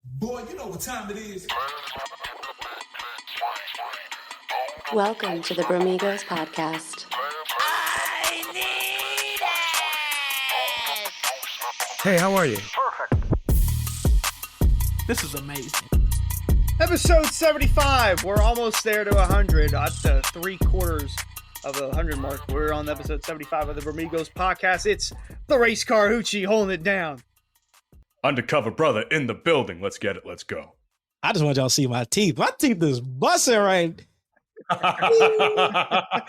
Boy, you know what time it is. Welcome to the Bromigos podcast. I need it! Hey, how are you? This is amazing. Episode 75. We're almost there to 100. That's the 3/4 of the 100 mark. We're on episode 75 of the Bromigos podcast. It's the race car hoochie holding it down. Undercover brother in the building. Let's get it. Let's go. I just want y'all to see my teeth. My teeth is busting right. Yeah,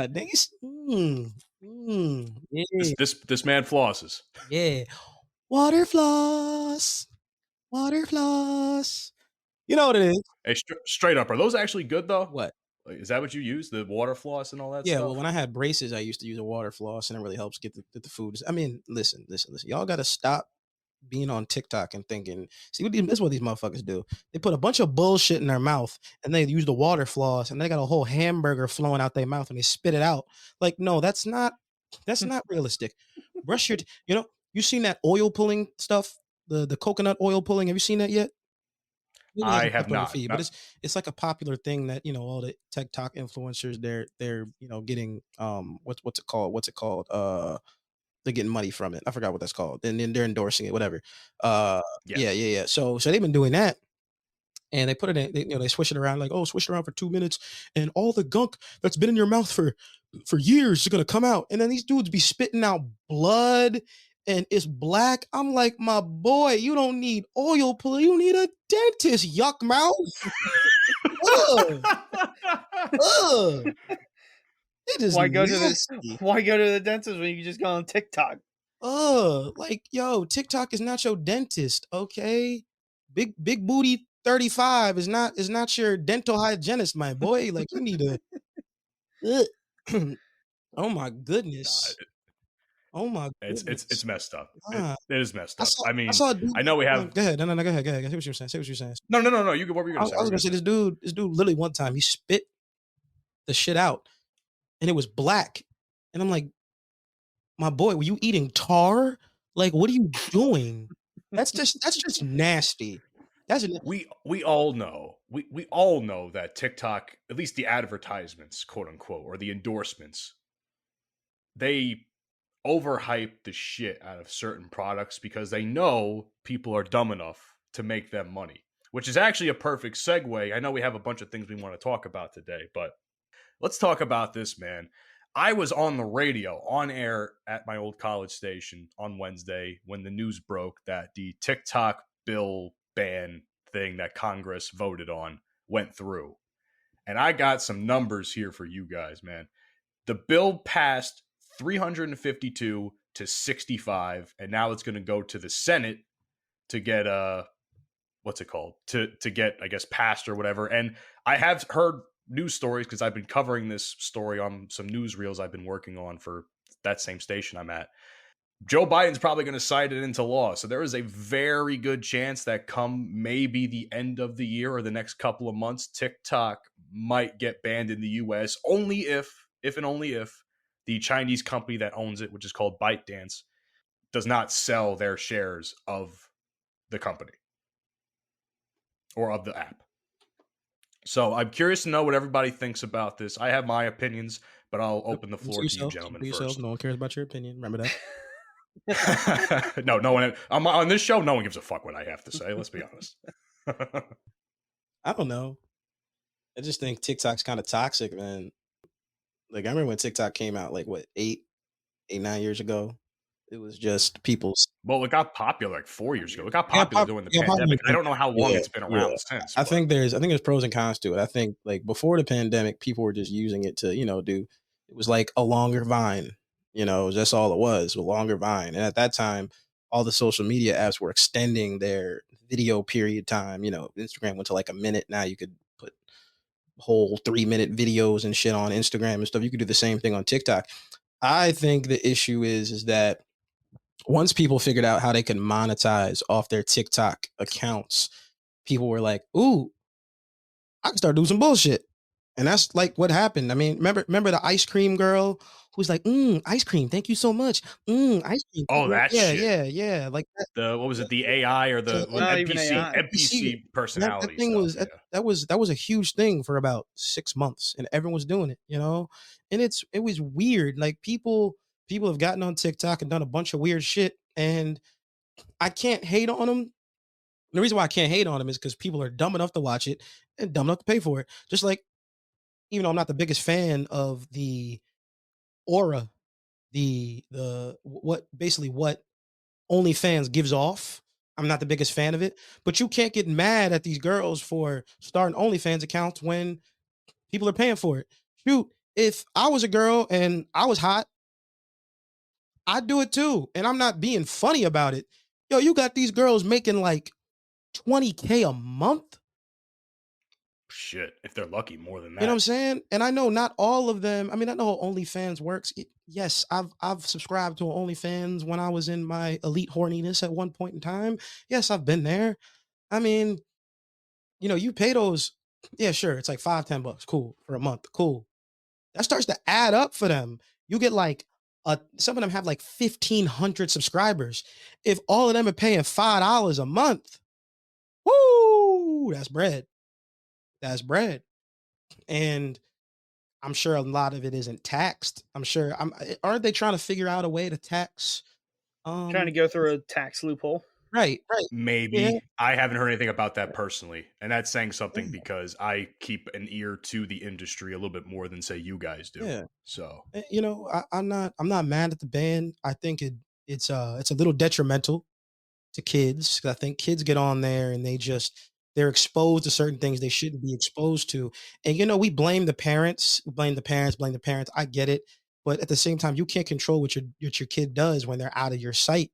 This man flosses. yeah. Water floss. Water floss. You know what it is. Hey, straight up, are those actually good though? What? Like, is that what you use? The water floss and all that Yeah, stuff? well, when I had braces, I used to use a water floss, and it really helps get the food. I mean, listen. Y'all got to stop being on TikTok and thinking, see, this is what these motherfuckers do. They put a bunch of bullshit in their mouth, and they use the water floss, and they got a whole hamburger flowing out their mouth, and they spit it out. Like, no, that's not realistic. Brush your, you seen that oil pulling stuff, the coconut oil pulling? Have you seen that yet? Maybe I it's have up on the not. feed, but it's like a popular thing that all the TikTok influencers they're getting what's it called they're getting money from it. I forgot what that's called, and then they're endorsing it, whatever. Yeah. So they've been doing that, and they put it in. They swish it around like, oh, swish it around for 2 minutes, and all the gunk that's been in your mouth for years is gonna come out, and then these dudes be spitting out blood. And it's black. I'm like, my boy, you don't need oil pull. You need a dentist, yuck mouth. Ugh. Ugh. It is Why go nasty. to the dentist when you can just go on TikTok? Like, yo, TikTok is not your dentist, okay? Big booty 35 is not your dental hygienist, my boy. Like, you need a oh my goodness. Oh my goodness. It's messed up. Ah. It is messed up. I know we have. Go ahead. No, go ahead. Say what you're saying. No. You. What were you gonna say? I was gonna say this dude literally one time he spit the shit out, and it was black, and I'm like, my boy, were you eating tar? Like, what are you doing? That's just nasty. We all know. We all know that TikTok, at least the advertisements, quote unquote, or the endorsements, they overhype the shit out of certain products because they know people are dumb enough to make them money, which is actually a perfect segue. I know we have a bunch of things we want to talk about today, but let's talk about this, man. I was on the radio, on air at my old college station on Wednesday when the news broke that the TikTok bill ban thing that Congress voted on went through. And I got some numbers here for you guys, man. The bill passed 352 to 65, and now it's going to go to the Senate to get what's it called? To get, I guess, passed or whatever. And I have heard news stories because I've been covering this story on some newsreels I've been working on for that same station I'm at. Joe Biden's probably going to cite it into law. So there is a very good chance that come maybe the end of the year or the next couple of months, TikTok might get banned in the US only if and only if the Chinese company that owns it, which is called ByteDance, does not sell their shares of the company or of the app. So I'm curious to know what everybody thinks about this. I have my opinions, but I'll open the floor to you gentlemen first. No one cares about your opinion. Remember that? No one. On this show, no one gives a fuck what I have to say. Let's be honest. I don't know. I just think TikTok's kind of toxic, man. Like, I remember when TikTok came out, like, what, 9 years ago? It was just people's... Well, it got popular like 4 years ago. It got popular during the pandemic. I don't know how long it's been around since. I think there's pros and cons to it. I think, like, before the pandemic, people were just using it to, do... It was like a longer Vine. That's all it was, a longer Vine. And at that time, all the social media apps were extending their video period time. Instagram went to like a minute. Now you could put whole 3-minute videos and shit on Instagram and stuff. You could do the same thing on TikTok. I think the issue is that once people figured out how they could monetize off their TikTok accounts, people were like, ooh, I can start doing some bullshit. And that's like what happened. I mean, remember the ice cream girl who's like, ice cream, thank you so much. Ice cream. Oh, that yeah, shit. yeah. Like that. The what was it? The AI or the So, Not even NPC AI. NPC personality that thing stuff. was yeah. that was a huge thing for about 6 months, and everyone was doing it, and it was weird. Like people have gotten on TikTok and done a bunch of weird shit, and I can't hate on them. The reason why I can't hate on them is because people are dumb enough to watch it and dumb enough to pay for it. Just like, even though I'm not the biggest fan of the aura, the what OnlyFans gives off. I'm not the biggest fan of it, but you can't get mad at these girls for starting OnlyFans accounts when people are paying for it. Shoot, if I was a girl and I was hot, I'd do it too. And I'm not being funny about it. Yo, you got these girls making like $20K a month. Shit, if they're lucky, more than that. You know what I'm saying? And I know not all of them. I mean, I know how OnlyFans works. Yes, I've subscribed to OnlyFans when I was in my elite horniness at one point in time. Yes, I've been there. I mean, you pay those. Yeah, sure. It's like $5-10. Cool. For a month. Cool. That starts to add up for them. You get like some of them have like 1,500 subscribers. If all of them are paying $5 a month, woo, that's bread. That's bread. And I'm sure a lot of it isn't taxed. I'm sure aren't they trying to figure out a way to tax? Trying to go through a tax loophole. Right. Maybe. Yeah. I haven't heard anything about that personally. And that's saying something because I keep an ear to the industry a little bit more than say you guys do. Yeah. So I'm not mad at the ban. I think it's a little detrimental to kids. I think kids get on there and they're exposed to certain things they shouldn't be exposed to. And we blame the parents, blame the parents. I get it. But at the same time, you can't control what your kid does when they're out of your sight,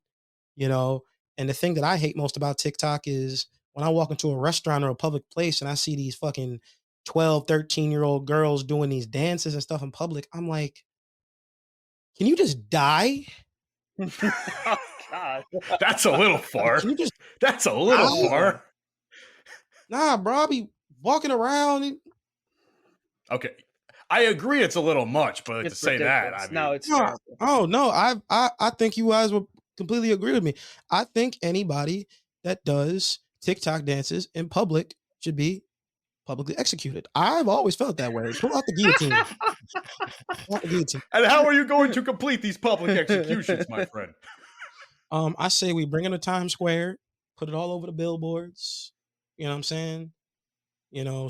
And the thing that I hate most about TikTok is when I walk into a restaurant or a public place and I see these fucking 12, 13-year-old girls doing these dances and stuff in public, I'm like, can you just die? Oh, God. that's a little far. Can you just That's a little far. Nah, bro, I'll be walking around. Okay. I agree it's a little much, but It's to say that, ridiculous. I mean, No, it's No, terrible. oh no, I think you guys will completely agree with me. I think anybody that does TikTok dances in public should be publicly executed. I've always felt that way. Pull out the guillotine. Pull out the guillotine. and how are you going to complete these public executions, my friend? I say we bring in a Times Square, put it all over the billboards. You know what I'm saying?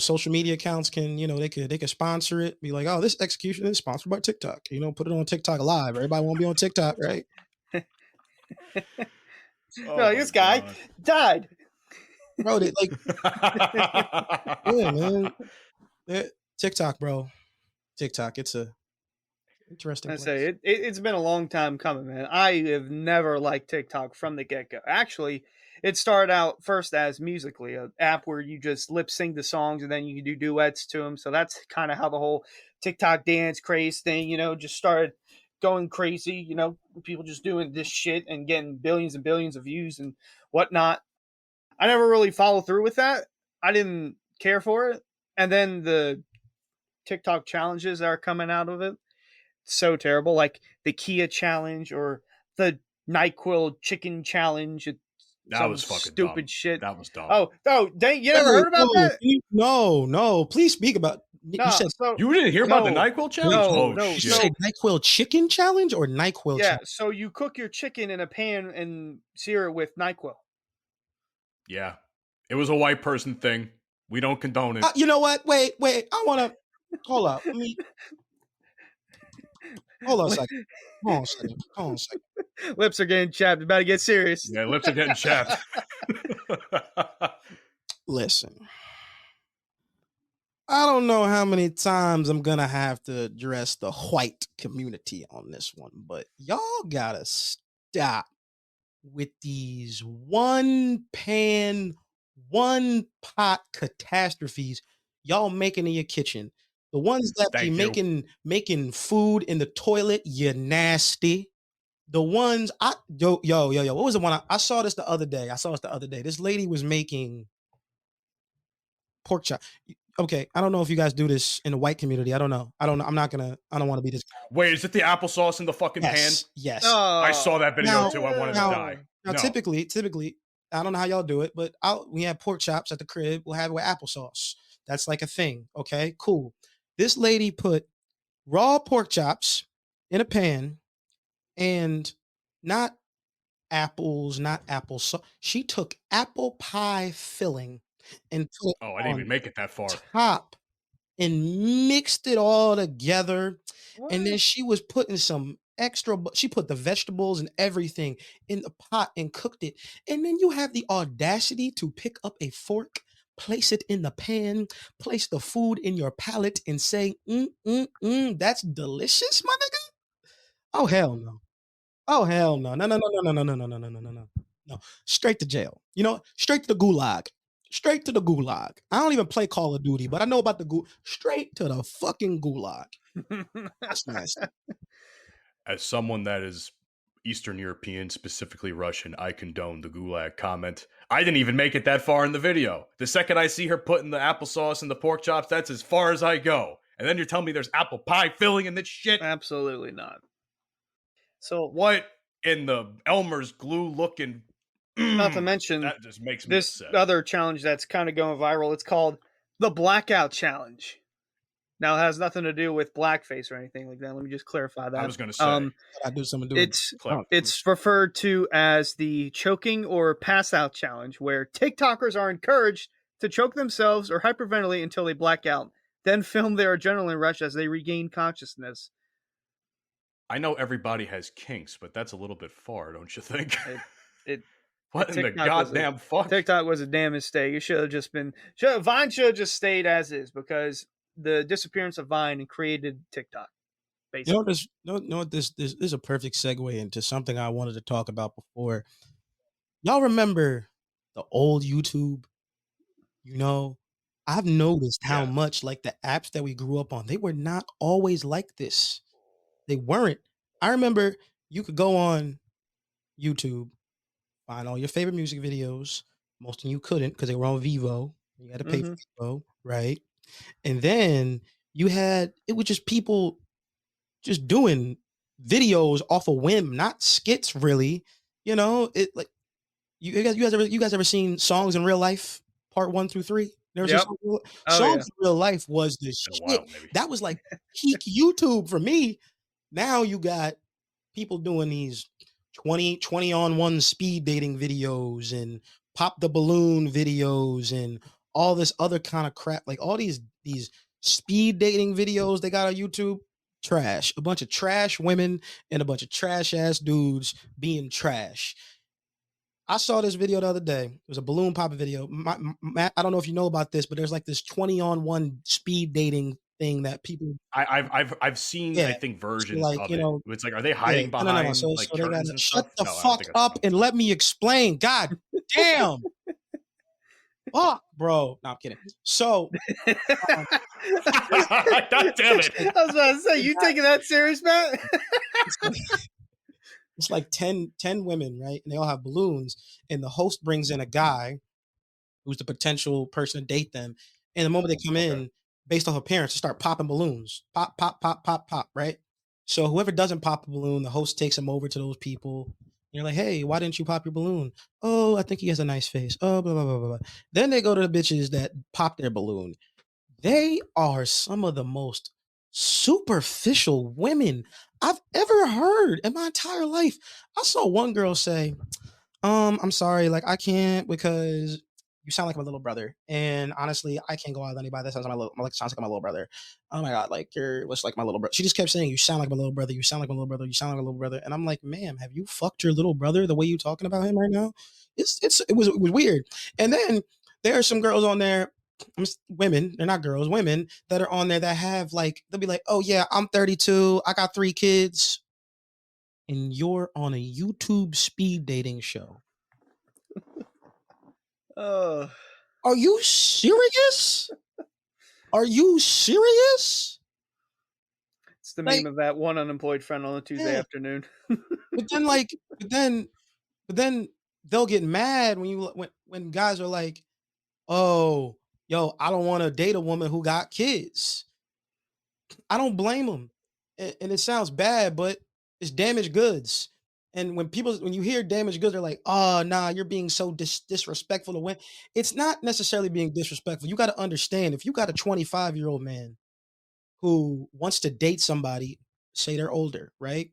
Social media accounts can, they could sponsor it. Be like, oh, this execution is sponsored by TikTok. Put it on TikTok Live. Everybody won't be on TikTok, right? No, this guy died. Bro, yeah, man. TikTok, bro. TikTok, it's a interesting I place. say it's been a long time coming, man. I have never liked TikTok from the get-go. Actually, it started out first as Musical.ly, an app where you just lip sync the songs and then you can do duets to them. So that's kind of how the whole TikTok dance craze thing, just started going crazy. People just doing this shit and getting billions and billions of views and whatnot. I never really followed through with that. I didn't care for it. And then the TikTok challenges that are coming out of it, so terrible. Like the Kia challenge or the NyQuil chicken challenge. That was fucking stupid dumb. shit. That was dumb. Oh, dang, you never heard about that? No. Please speak about. No, you said so, You didn't hear about the No. NyQuil challenge? No, oh, no, shit. you said NyQuil chicken challenge or NyQuil yeah, challenge? so you cook your chicken in a pan and sear it with NyQuil. Yeah. It was a white person thing. We don't condone it. You know what? Wait. I want to hold up. Hold on a second. Hold on a second. Lips are getting chapped. About to get serious. Yeah, lips are getting chapped. Listen. I don't know how many times I'm gonna have to address the white community on this one, but y'all gotta stop with these one pot catastrophes y'all making in your kitchen. The ones that Thank be you. making food in the toilet, you nasty. The ones yo, what was the one I saw this the other day? This lady was making pork chop. okay, I don't know if you guys do this in the white community. I don't know. I don't know. I don't want to be this. Wait, is it the applesauce in the fucking pan? Yes. I saw that video Now- too. I wanted to die. Now, No. typically, I don't know how y'all do it, but we have pork chops at the crib. We'll have it with applesauce. That's like a thing. Okay, cool. This lady put raw pork chops in a pan and not apples, not applesauce. She took apple pie filling and put it Oh, I didn't on even make it that far. top and mixed it all together. And then What? she was putting some extra, she put the vegetables and everything in the pot and cooked it. And then you have the audacity to pick up a fork, place it in the pan, place the food in your palate and say, that's delicious, my nigga. Oh, hell no. Oh, hell no. No. No. Straight to jail. You know, straight to the gulag. Straight to the gulag. I don't even play Call of Duty, but I know about the gulag. Straight to the fucking gulag. That's nasty. As someone that is Eastern European, specifically Russian, I condone the gulag comment. I didn't even make it that far in the video. The second I see her putting the applesauce and the pork chops, that's as far as I go. And then you're telling me there's apple pie filling in this shit? Absolutely not. So What in the Elmer's glue looking? not to mention That just makes me this upset. other challenge that's kind of going viral. It's called the Blackout Challenge. Now, it has nothing to do with blackface or anything like that. Let me just clarify that. I was going to say. I do something to do. It's referred to as the choking or pass out challenge, where TikTokers are encouraged to choke themselves or hyperventilate until they black out, then film their adrenaline rush as they regain consciousness. I know everybody has kinks, but that's a little bit far, don't you think? it- what in the TikTok was goddamn fuck? TikTok was a damn mistake. It should have just been Vine should have just stayed as is, because the disappearance of Vine created TikTok. Basically, This is a perfect segue into something I wanted to talk about before. Y'all remember the old YouTube? You know, I've noticed how Yeah. much like the apps that we grew up on, they were not always like this. They weren't. I remember you could go on YouTube, find all your favorite music videos. Most of you couldn't because they were on Vivo. You had to pay for Vivo, right? And then it was just people just doing videos off a whim, not skits really. You know, it like you guys ever seen Songs in Real Life part 1 through 3? Never seen Yep. Songs in Real Life was the It's been a shit. while, maybe. That was like peak YouTube for me. Now you got people doing these 20 on 1 speed dating videos and pop the balloon videos and all this other kind of crap. Like all these speed dating videos they got on YouTube, trash. A bunch of trash women and a bunch of trash ass dudes being trash. I saw this video the other day. It was a balloon popping video. Matt, I don't know if you know about this, but there's like this 20 on 1 speed dating thing that people. I've seen Yeah. I think versions like, of you it. know, It's like, are they hiding No. behind So like they gotta curtains and shut stuff? the No, I don't fuck think it's up and let me explain. God damn. Fuck, bro. No, I'm kidding. So God damn it! I was about to say, you taking that serious, Matt? it's like 10 women, right? And they all have balloons. And the host brings in a guy who's the potential person to date them. And the moment they come in, based off appearance, to start popping balloons. Pop, pop, pop, pop, pop, right? So whoever doesn't pop a balloon, the host takes them over to those people. And you're like, hey, why didn't you pop your balloon? Oh, I think he has a nice face. Oh, blah, blah, blah, blah, blah. Then they go to the bitches that pop their balloon. They are some of the most superficial women I've ever heard in my entire life. I saw one girl say, I'm sorry, like I can't because you sound like my little brother. And honestly, I can't go out with anybody that sounds like sounds like my little brother. Oh my God, like you're what's like my little brother. She just kept saying, you sound like my little brother, you sound like my little brother, you sound like my little brother. And I'm like, ma'am, have you fucked your little brother the way you talking about him right now? It was weird. And then there are some girls on there, women, they're not girls, women that are on there that have like, they'll be like, oh yeah, I'm 32, I got 3 kids. And you're on a YouTube speed dating show. Are you serious? Are you serious? It's the Like- meme of that one unemployed friend on a Tuesday Yeah. afternoon. But then they'll get mad when guys are like, oh, yo, I don't want to date a woman who got kids. I don't blame them. And it sounds bad, but it's damaged goods. And when you hear damaged goods, they're like, oh, nah, you're being so disrespectful to women. It's not necessarily being disrespectful. You got to understand if you got a 25-year-old man who wants to date somebody, say they're older, right?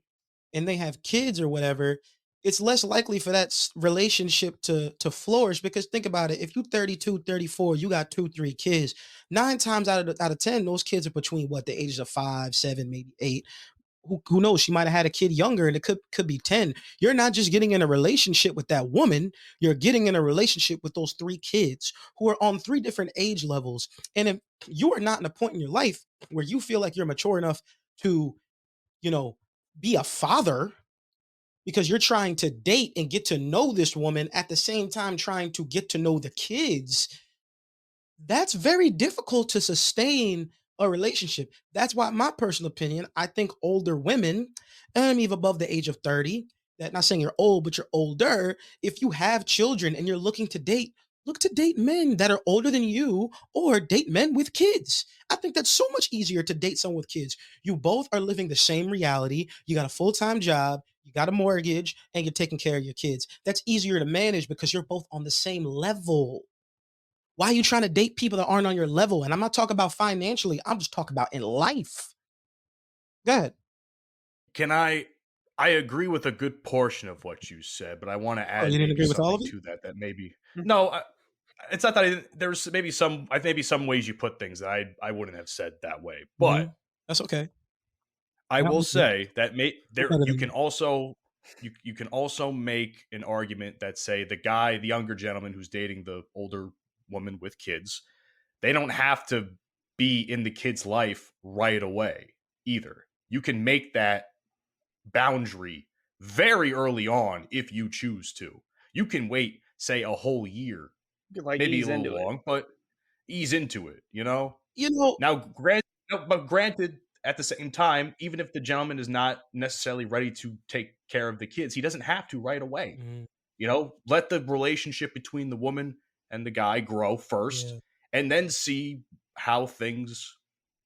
And they have kids or whatever, it's less likely for that relationship to flourish because think about it. If you 32, 34, you got 2, 3 kids, 9 times out of 10, those kids are between what the ages of 5, 7, maybe 8. Who knows? She might have had a kid younger and it could be 10. You're not just getting in a relationship with that woman, you're getting in a relationship with those 3 kids who are on 3 different age levels. And if you are not in a point in your life where you feel like you're mature enough to, be a father because you're trying to date and get to know this woman at the same time trying to get to know the kids, that's very difficult to sustain a relationship. That's why, my personal opinion, I think older women, and even above the age of 30, that not saying you're old, but you're older, if you have children and you're looking to date, look to date men that are older than you or date men with kids. I think that's so much easier to date someone with kids. You both are living the same reality. You got a full-time job, you got a mortgage, and you're taking care of your kids. That's easier to manage because you're both on the same level. Why are you trying to date people that aren't on your level? And I'm not talking about financially. I'm just talking about in life. Go ahead. I agree with a good portion of what you said, but I want to add you didn't agree with all of something it? to that maybe. No, it's not that there's maybe some ways you put things that I wouldn't have said that way. But that's okay. I will say that you can also make an argument that say the younger gentleman who's dating the older woman with kids, they don't have to be in the kid's life right away either. You can make that boundary very early on if you choose to. You can wait, say, a whole year, maybe a little long, but ease into it, Now, granted, at the same time, even if the gentleman is not necessarily ready to take care of the kids, he doesn't have to right away. Let the relationship between the woman and the guy grow first, and then see how things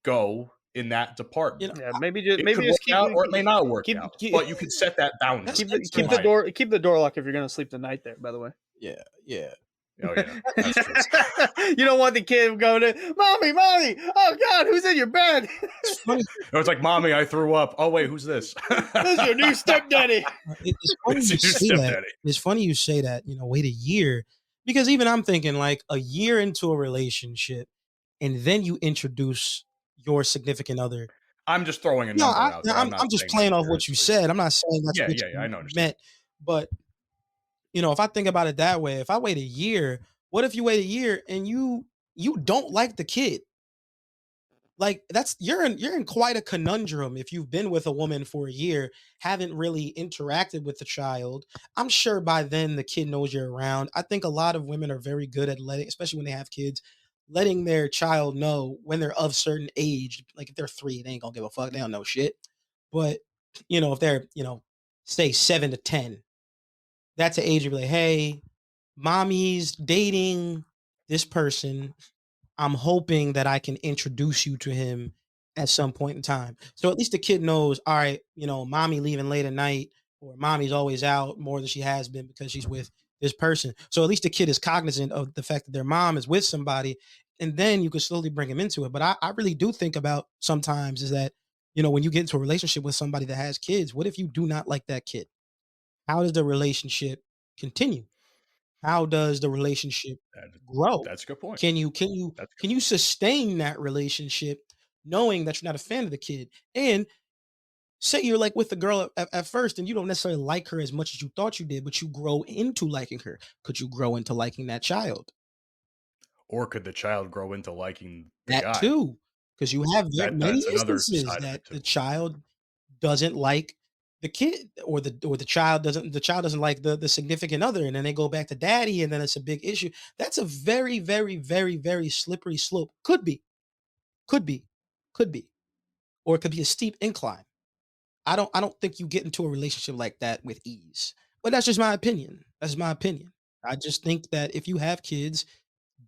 go in that department. Maybe it could work out, or it may not work out. But you can set that boundary. Keep the door locked if you're going to sleep the night there. By the way. Yeah. Oh yeah, that's true. You don't want the kid going in, mommy, oh God, who's in your bed? It's like, mommy, I threw up. Oh wait, who's this? This is your new stepdaddy. It's funny you say that. Wait a year, because even I'm thinking like a year into a relationship, and then you introduce your significant other. I'm just throwing a number out there. I'm just playing off what you said. I'm not saying that's what you I know meant, but. If I think about it that way, if I wait a year, what if you wait a year and you don't like the kid? Like you're in quite a conundrum if you've been with a woman for a year, haven't really interacted with the child. I'm sure by then the kid knows you're around. I think a lot of women are very good at especially when they have kids, letting their child know when they're of certain age. Like if they're 3, they ain't gonna give a fuck. They don't know shit. But if they're, say 7 to 10. That's an age you're like, hey, mommy's dating this person. I'm hoping that I can introduce you to him at some point in time. So at least the kid knows, all right, mommy leaving late at night, or mommy's always out more than she has been because she's with this person. So at least the kid is cognizant of the fact that their mom is with somebody, and then you can slowly bring him into it. But I really do think about sometimes is that, when you get into a relationship with somebody that has kids, what if you do not like that kid? How does the relationship continue? How does the relationship grow? That's a good point. Can you sustain that relationship knowing that you're not a fan of the kid? And say you're like with the girl at first and you don't necessarily like her as much as you thought you did, but you grow into liking her. Could you grow into liking that child? Or could the child grow into liking the that guy? Too? Because you have many instances that the child doesn't like the kid, or the child doesn't like the significant other, and then they go back to daddy, and then it's a big issue. That's a very, very, very, very slippery slope. Could be, or it could be a steep incline. I don't think you get into a relationship like that with ease. But that's just my opinion. I just think that if you have kids,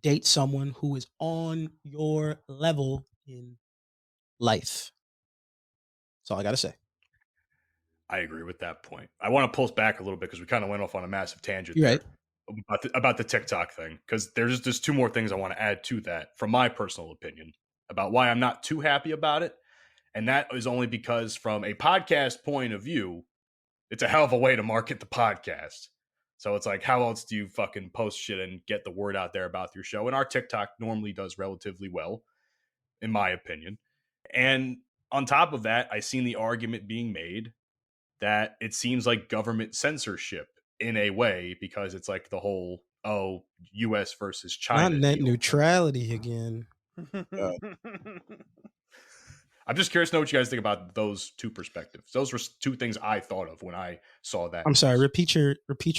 date someone who is on your level in life. That's all I gotta say. I agree with that point. I want to pulse back a little bit because we kind of went off on a massive tangent You're there right. about the TikTok thing. Because there's just two more things I want to add to that from my personal opinion about why I'm not too happy about it. And that is only because from a podcast point of view, it's a hell of a way to market the podcast. So it's like, how else do you fucking post shit and get the word out there about your show? And our TikTok normally does relatively well, in my opinion. And on top of that, I seen the argument being made that it seems like government censorship in a way because it's like the whole, US versus China. Not net deal. neutrality again. I'm just curious to know what you guys think about those two perspectives. Those were two things I thought of when I saw that. I'm sorry. Repeat your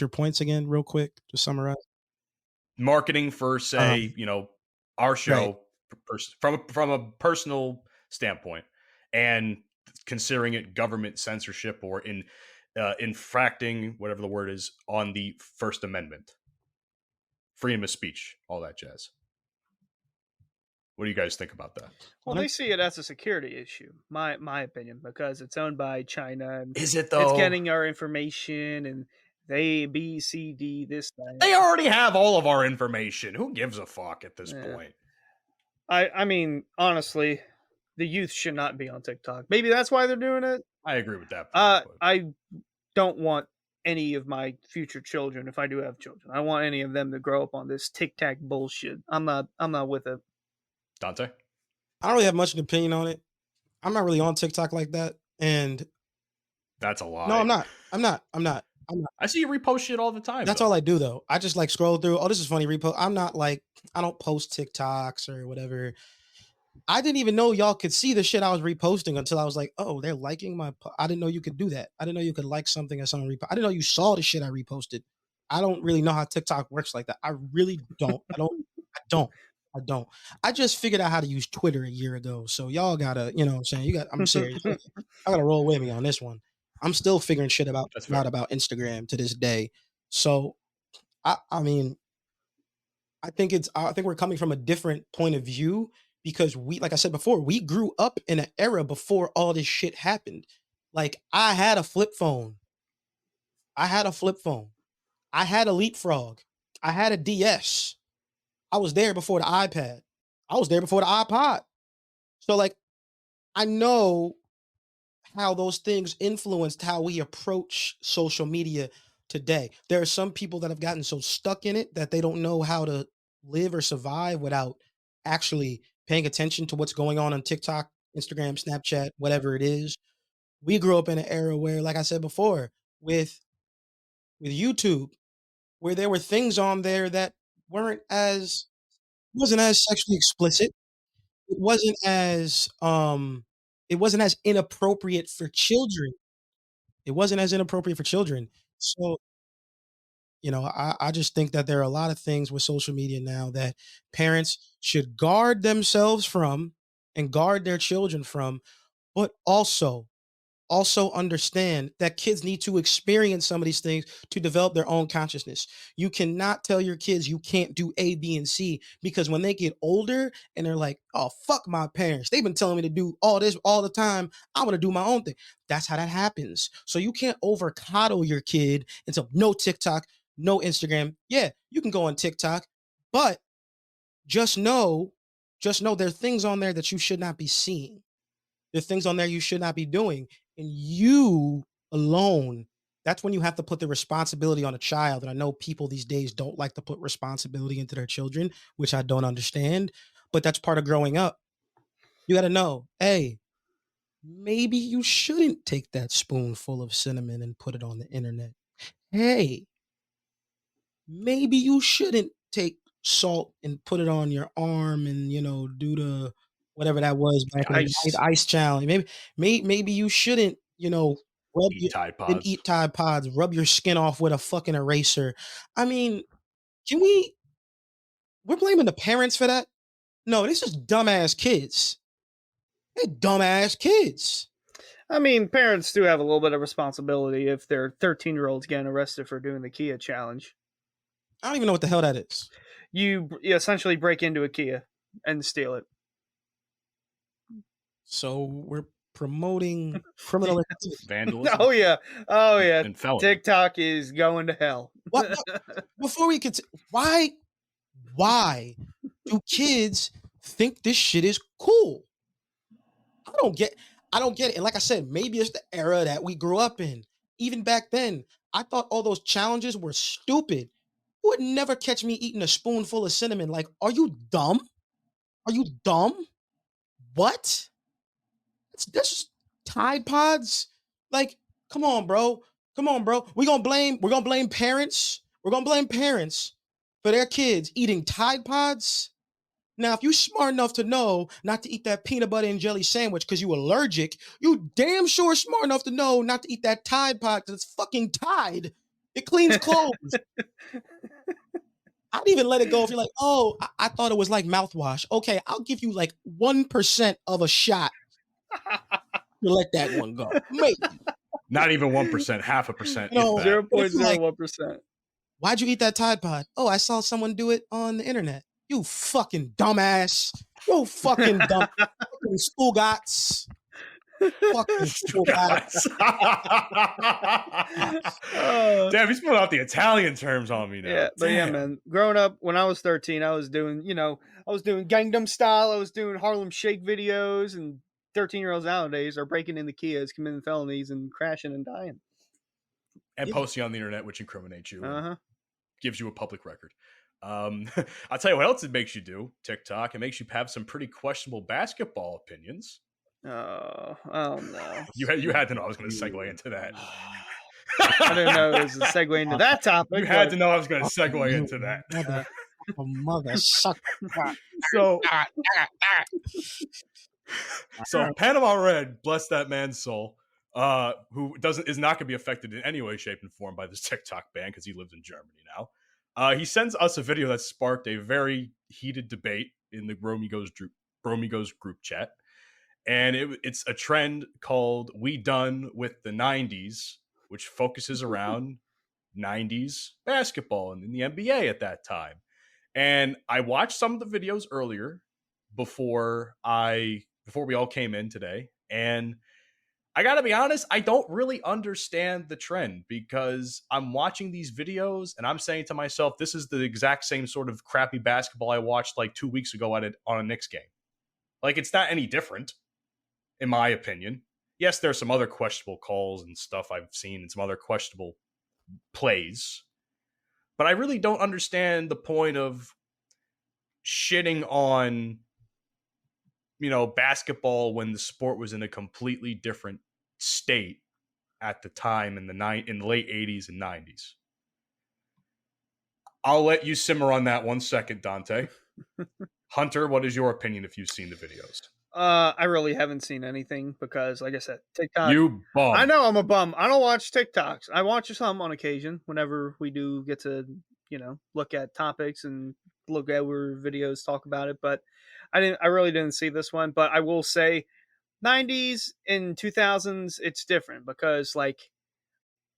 points again, real quick, to summarize. Marketing for, say, our show from a personal standpoint, and considering it government censorship or infracting whatever the word is on the First Amendment, freedom of speech, all that jazz. What do you guys think about that? Well, they see it as a security issue, my opinion, because it's owned by China. And Is it though? it's getting our information and they B, C, D, this, that. They already have all of our information. Who gives a fuck at this point? I mean, honestly, the youth should not be on TikTok. Maybe that's why they're doing it. I agree with that. I don't want any of my future children, if I do have children, I want any of them to grow up on this TikTok bullshit. I'm not with it. Dante? I don't really have much of an opinion on it. I'm not really on TikTok like that. And that's a lie. No, I'm not. I see you repost shit all the time. That's all I do though. I just like scroll through. Oh, this is funny. Repost. I'm not like, I don't post TikToks or whatever. I didn't even know y'all could see the shit I was reposting until I was like, oh, they're liking my. I didn't know you could do that. I didn't know you could like something as someone repost. I didn't know you saw the shit I reposted. I don't really know how TikTok works like that. I really don't. I don't. I just figured out how to use Twitter a year ago. So y'all gotta, you know what I'm saying? I'm serious. I gotta roll with me on this one. I'm still figuring shit out about Instagram to this day. So I mean, I think we're coming from a different point of view because we, like I said before, we grew up in an era before all this shit happened. Like I had a flip phone. I had a Leapfrog. I had a DS. I was there before the iPad. I was there before the iPod. So like, I know how those things influenced how we approach social media today. There are some people that have gotten so stuck in it that they don't know how to live or survive without actually paying attention to what's going on TikTok, Instagram, Snapchat, whatever it is. We grew up in an era where, like I said before, with YouTube, where there were things on there that wasn't as sexually explicit. It wasn't as inappropriate for children. So, I just think that there are a lot of things with social media now that parents should guard themselves from and guard their children from, but also understand that kids need to experience some of these things to develop their own consciousness. You cannot tell your kids you can't do A, B, and C because when they get older and they're like, oh, fuck my parents. They've been telling me to do all this all the time. I want to do my own thing. That's how that happens. So you can't over coddle your kid into no TikTok, no Instagram. Yeah, you can go on TikTok, but just know there are things on there that you should not be seeing. There are things on there you should not be doing. And you alone, that's when you have to put the responsibility on a child. And I know people these days don't like to put responsibility into their children, which I don't understand, but that's part of growing up. You got to know, hey, maybe you shouldn't take that spoonful of cinnamon and put it on the internet. Hey, maybe you shouldn't take salt and put it on your arm and, do the whatever that was back in the ice challenge. Maybe you shouldn't, eat Tide Pods, rub your skin off with a fucking eraser. I mean, we're blaming the parents for that? No, this is dumbass kids. They're dumbass kids. I mean, parents do have a little bit of responsibility if their 13-year-olds getting arrested for doing the Kia challenge. I don't even know what the hell that is. you essentially break into a Kia and steal it. So we're promoting criminal activity. Vandalism Oh yeah, and felony. TikTok is going to hell. What? Before we continue, why do kids think this shit is cool? I don't get it. And like I said, maybe it's the era that we grew up in. Even back then, I thought all those challenges were stupid. You would never catch me eating a spoonful of cinnamon. Like, are you dumb? Are you dumb? What? That's just Tide Pods. Like, come on, bro. We're gonna blame parents. We're gonna blame parents for their kids eating Tide Pods. Now, if you're smart enough to know not to eat that peanut butter and jelly sandwich because you're allergic, you damn sure smart enough to know not to eat that Tide Pod because it's fucking Tide. It cleans clothes. I'd even let it go if you're like, oh, I thought it was like mouthwash. Okay, I'll give you like 1% of a shot to let that one go. Maybe. Not even 1%, 0.5%. No, if that. 0.01%. Why'd you eat that Tide Pod? Oh, I saw someone do it on the internet. You fucking dumbass. You fucking dumb. Fucking schoolgots. Fucking schoolgots. Damn, he's pulling out the Italian terms on me now. Yeah, but yeah, Damn. man. Growing up, when I was 13, I was doing, Gangnam Style. I was doing Harlem Shake videos, and 13-year-olds nowadays are breaking into Kias, committing felonies, and crashing and dying. And posting on the internet, which incriminates you. Uh-huh. Gives you a public record. I'll tell you what else it makes you do, TikTok. It makes you have some pretty questionable basketball opinions. Oh no. You had to know I was going to segue into that. I didn't know it was a segue into that topic. You had to know I was going to segue into that. Mother sucker. So Panama Red, bless that man's soul, who is not going to be affected in any way, shape, and form by this TikTok ban because he lives in Germany now. He sends us a video that sparked a very heated debate in the Bromigos group chat. And it's a trend called We Done with the 90s, which focuses around 90s basketball and in the NBA at that time. And I watched some of the videos earlier before we all came in today. And I got to be honest, I don't really understand the trend because I'm watching these videos and I'm saying to myself, this is the exact same sort of crappy basketball I watched like 2 weeks ago on a Knicks game. Like, it's not any different, in my opinion. Yes, there's some other questionable calls and stuff I've seen and some other questionable plays, but I really don't understand the point of shitting on, basketball when the sport was in a completely different state at the time in the late 80s and 90s. I'll let you simmer on that 1 second, Dante. Hunter, what is your opinion if you've seen the videos? I really haven't seen anything because, like I said, TikTok. You bum. I know I'm a bum. I don't watch TikToks. I watch some on occasion whenever we do get to, look at topics and look at where videos talk about it. But I really didn't see this one. But I will say, 90s and 2000s, it's different because, like,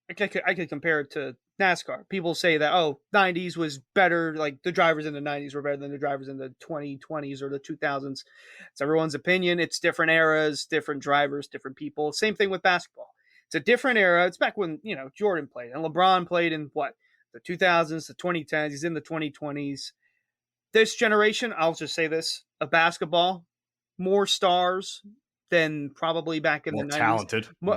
I could compare it to NASCAR. People say that, 90s was better, like the drivers in the 90s were better than the drivers in the 2020s or the 2000s. It's everyone's opinion. It's different eras, different drivers, different people. Same thing with basketball. It's a different era. It's back when, Jordan played and LeBron played in the 2000s, the 2010s. He's in the 2020s. This generation, I'll just say this, of basketball, more stars than probably back in more the 90s. Talented, More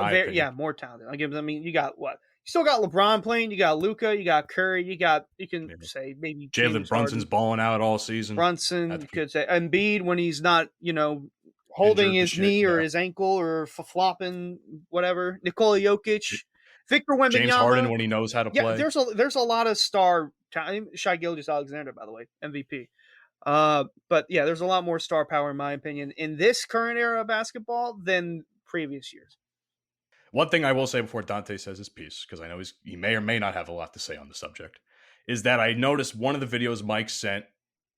talented. I mean, you got what? You still got LeBron playing. You got Luka. You got Curry. You can say maybe Jalen Brunson's balling out all season. Brunson, you could say Embiid when he's not, holding his knee or his ankle or flopping, whatever. Nikola Jokic, Victor Wembanyama. James Harden when he knows how to play. There's a lot of star talent. Shai Gilgeous-Alexander, by the way, MVP. But yeah, there's a lot more star power, in my opinion, in this current era of basketball than previous years. One thing I will say before Dante says his piece, because I know he may or may not have a lot to say on the subject, is that I noticed one of the videos Mike sent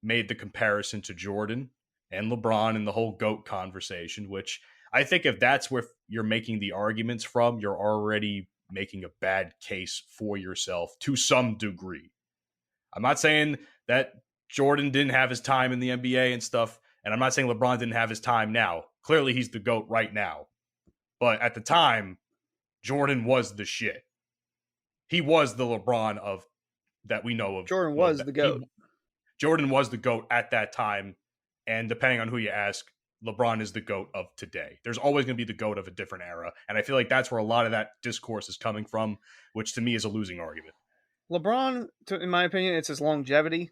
made the comparison to Jordan and LeBron and the whole GOAT conversation, which I think if that's where you're making the arguments from, you're already making a bad case for yourself to some degree. I'm not saying that Jordan didn't have his time in the NBA and stuff. And I'm not saying LeBron didn't have his time now. Clearly, he's the GOAT right now. But at the time, Jordan was the shit. He was the LeBron of that we know of. Jordan was the GOAT. Jordan was the GOAT at that time. And depending on who you ask, LeBron is the GOAT of today. There's always going to be the GOAT of a different era. And I feel like that's where a lot of that discourse is coming from, which to me is a losing argument. LeBron, in my opinion, it's his longevity.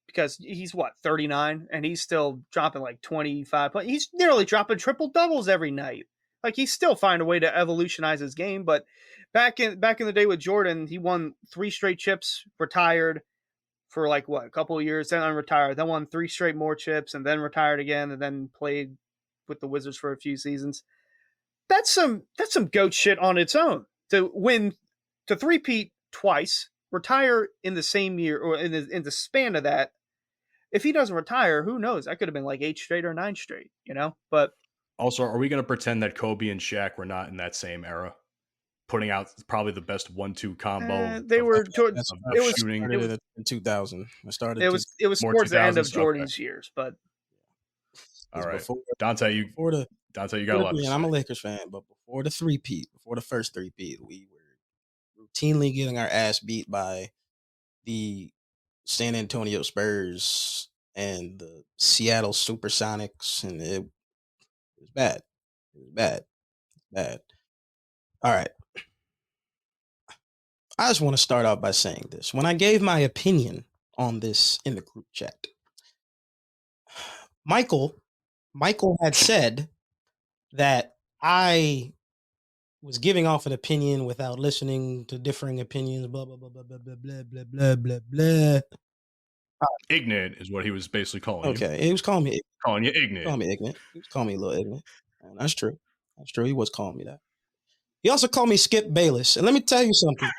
Because he's, 39? And he's still dropping like 25. He's nearly dropping triple-doubles every night. Like, he's still finding a way to evolutionize his game. But back in the day with Jordan, he won 3 straight chips, retired for a couple of years, then unretired, then won 3 straight more chips, and then retired again, and then played with the Wizards for a few seasons. That's some GOAT shit on its own. To three-peat twice, retire in the same year, or in the span of that. If he doesn't retire, who knows? That could have been like 8 straight or 9 straight, But also, are we going to pretend that Kobe and Shaq were not in that same era, putting out probably the best 1-2 combo? They were. It was shooting in 2000. It was towards the end of Jordan's years, but all right, Dante, you got a lot. And I'm a Lakers fan, but before the first three-peat, we were routinely getting our ass beat by the San Antonio Spurs and the Seattle Supersonics, and it was bad. It was bad. All right. I just want to start out by saying this. When I gave my opinion on this in the group chat, Michael had said that I was giving off an opinion without listening to differing opinions, blah, blah, blah, blah, blah, blah, blah, blah, blah, blah, blah. Ignorant is what he was basically calling you. Okay, he was calling me ignorant. Calling you ignorant. He was calling me a little ignorant. And that's true. He was calling me that. He also called me Skip Bayless. And let me tell you something.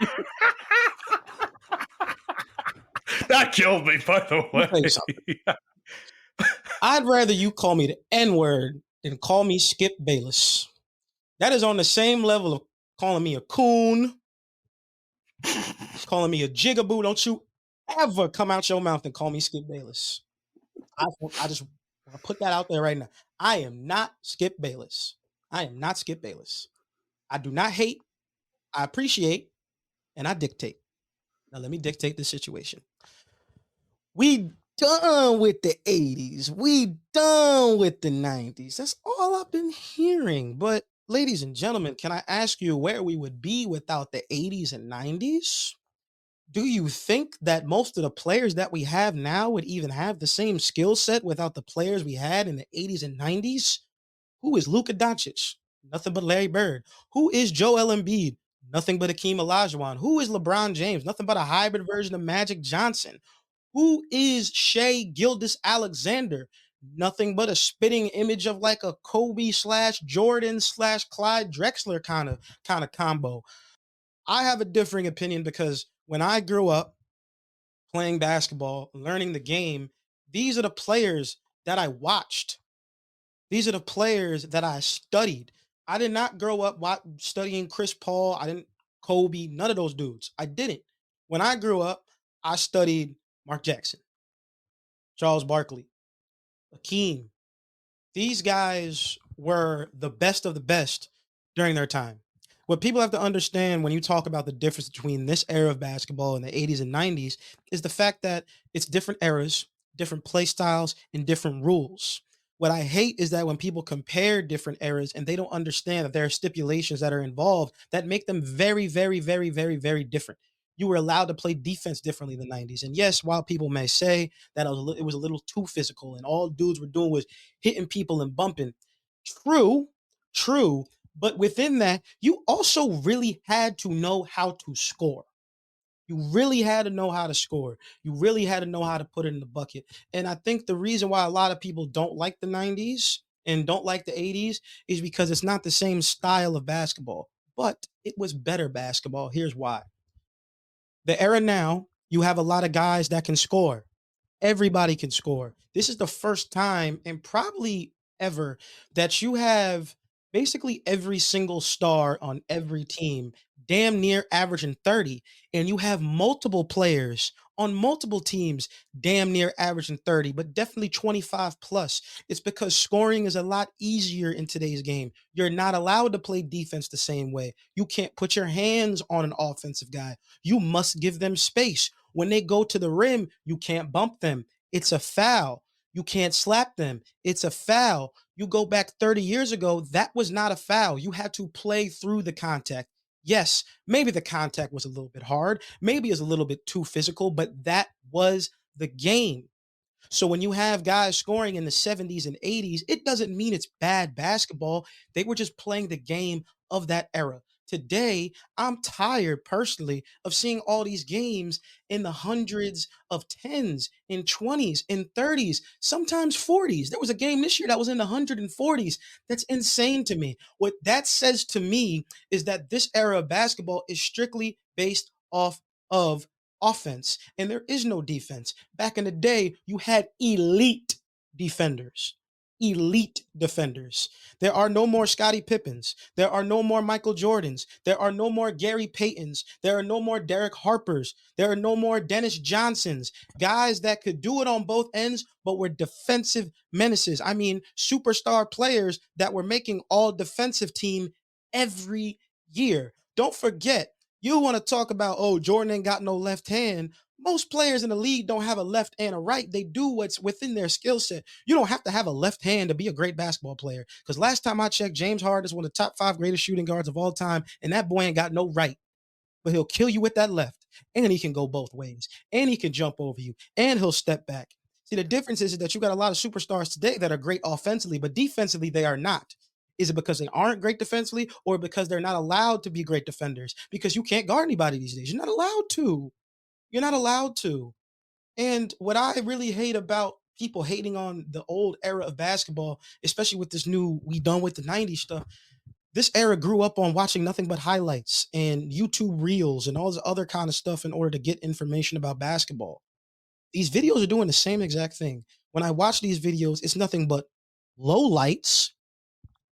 That killed me, by the way. I'd rather you call me the N-word than call me Skip Bayless. That is on the same level of calling me a coon, calling me a jigaboo. Don't you ever come out your mouth and call me Skip Bayless. I just want to put that out there right now. I am not Skip Bayless. I do not hate. I appreciate, and I dictate. Now let me dictate the situation. We done with the 80s. We done with the 90s. That's all I've been hearing. But ladies and gentlemen, can I ask you where we would be without the 80s and 90s? Do you think that most of the players that we have now would even have the same skill set without the players we had in the 80s and 90s? Who is Luka Doncic? Nothing but Larry Bird. Who is Joel Embiid? Nothing but Hakeem Olajuwon. Who is LeBron James? Nothing but a hybrid version of Magic Johnson. Who is Shea Gilgeous-Alexander? Nothing but a spitting image of like a Kobe/Jordan/Clyde Drexler kind of combo. I have a differing opinion because when I grew up playing basketball, learning the game, these are the players that I watched. These are the players that I studied. I did not grow up studying Chris Paul. I didn't Kobe, none of those dudes. I didn't. When I grew up, I studied Mark Jackson, Charles Barkley, Hakeem. These guys were the best of the best during their time. What people have to understand when you talk about the difference between this era of basketball and the 80s and 90s is the fact that it's different eras, different play styles, and different rules. What I hate is that when people compare different eras and they don't understand that there are stipulations that are involved that make them very, very, very, very, very different. You were allowed to play defense differently in the 90s. And yes, while people may say that it was a little too physical and all dudes were doing was hitting people and bumping. True. But within that, you also really had to know how to score. You really had to know how to score. You really had to know how to put it in the bucket. And I think the reason why a lot of people don't like the 90s and don't like the 80s is because it's not the same style of basketball, but it was better basketball. Here's why. The era now, you have a lot of guys that can score. Everybody can score. This is the first time and probably ever that you have basically every single star on every team damn near averaging 30, and you have multiple players on multiple teams damn near averaging 30, but definitely 25 plus. It's because scoring is a lot easier in today's game. You're not allowed to play defense the same way. You can't put your hands on an offensive guy. You must give them space. When they go to the rim, you can't bump them. It's a foul. You can't slap them. It's a foul. You go back 30 years ago, that was not a foul. You had to play through the contact. Yes, maybe the contact was a little bit hard. Maybe it was a little bit too physical, but that was the game. So when you have guys scoring in the 70s and 80s, it doesn't mean it's bad basketball. They were just playing the game of that era. Today, I'm tired personally of seeing all these games in the hundreds of tens, in 20s, in 30s, sometimes 40s. There was a game this year that was in the 140s. That's insane to me. What that says to me is that this era of basketball is strictly based off of offense, and there is no defense. Back in the day, you had elite defenders. Elite defenders. There are no more Scottie Pippens. There are no more Michael Jordans. There are no more Gary Paytons. There are no more Derek Harpers. There are no more Dennis Johnsons. Guys that could do it on both ends, but were defensive menaces. I mean, superstar players that were making all defensive team every year. Don't forget, you want to talk about, oh, Jordan ain't got no left hand. Most players in the league don't have a left and a right. They do what's within their skill set. You don't have to have a left hand to be a great basketball player. Because last time I checked, James Harden is one of the top 5 greatest shooting guards of all time, and that boy ain't got no right. But he'll kill you with that left, and he can go both ways, and he can jump over you, and he'll step back. See, the difference is that you got a lot of superstars today that are great offensively, but defensively they are not. Is it because they aren't great defensively, or because they're not allowed to be great defenders? Because you can't guard anybody these days. You're not allowed to. You're not allowed to. And what I really hate about people hating on the old era of basketball, especially with this new, we done with the 90s stuff, this era grew up on watching nothing but highlights and YouTube reels and all this other kind of stuff in order to get information about basketball. These videos are doing the same exact thing. When I watch these videos, it's nothing but low lights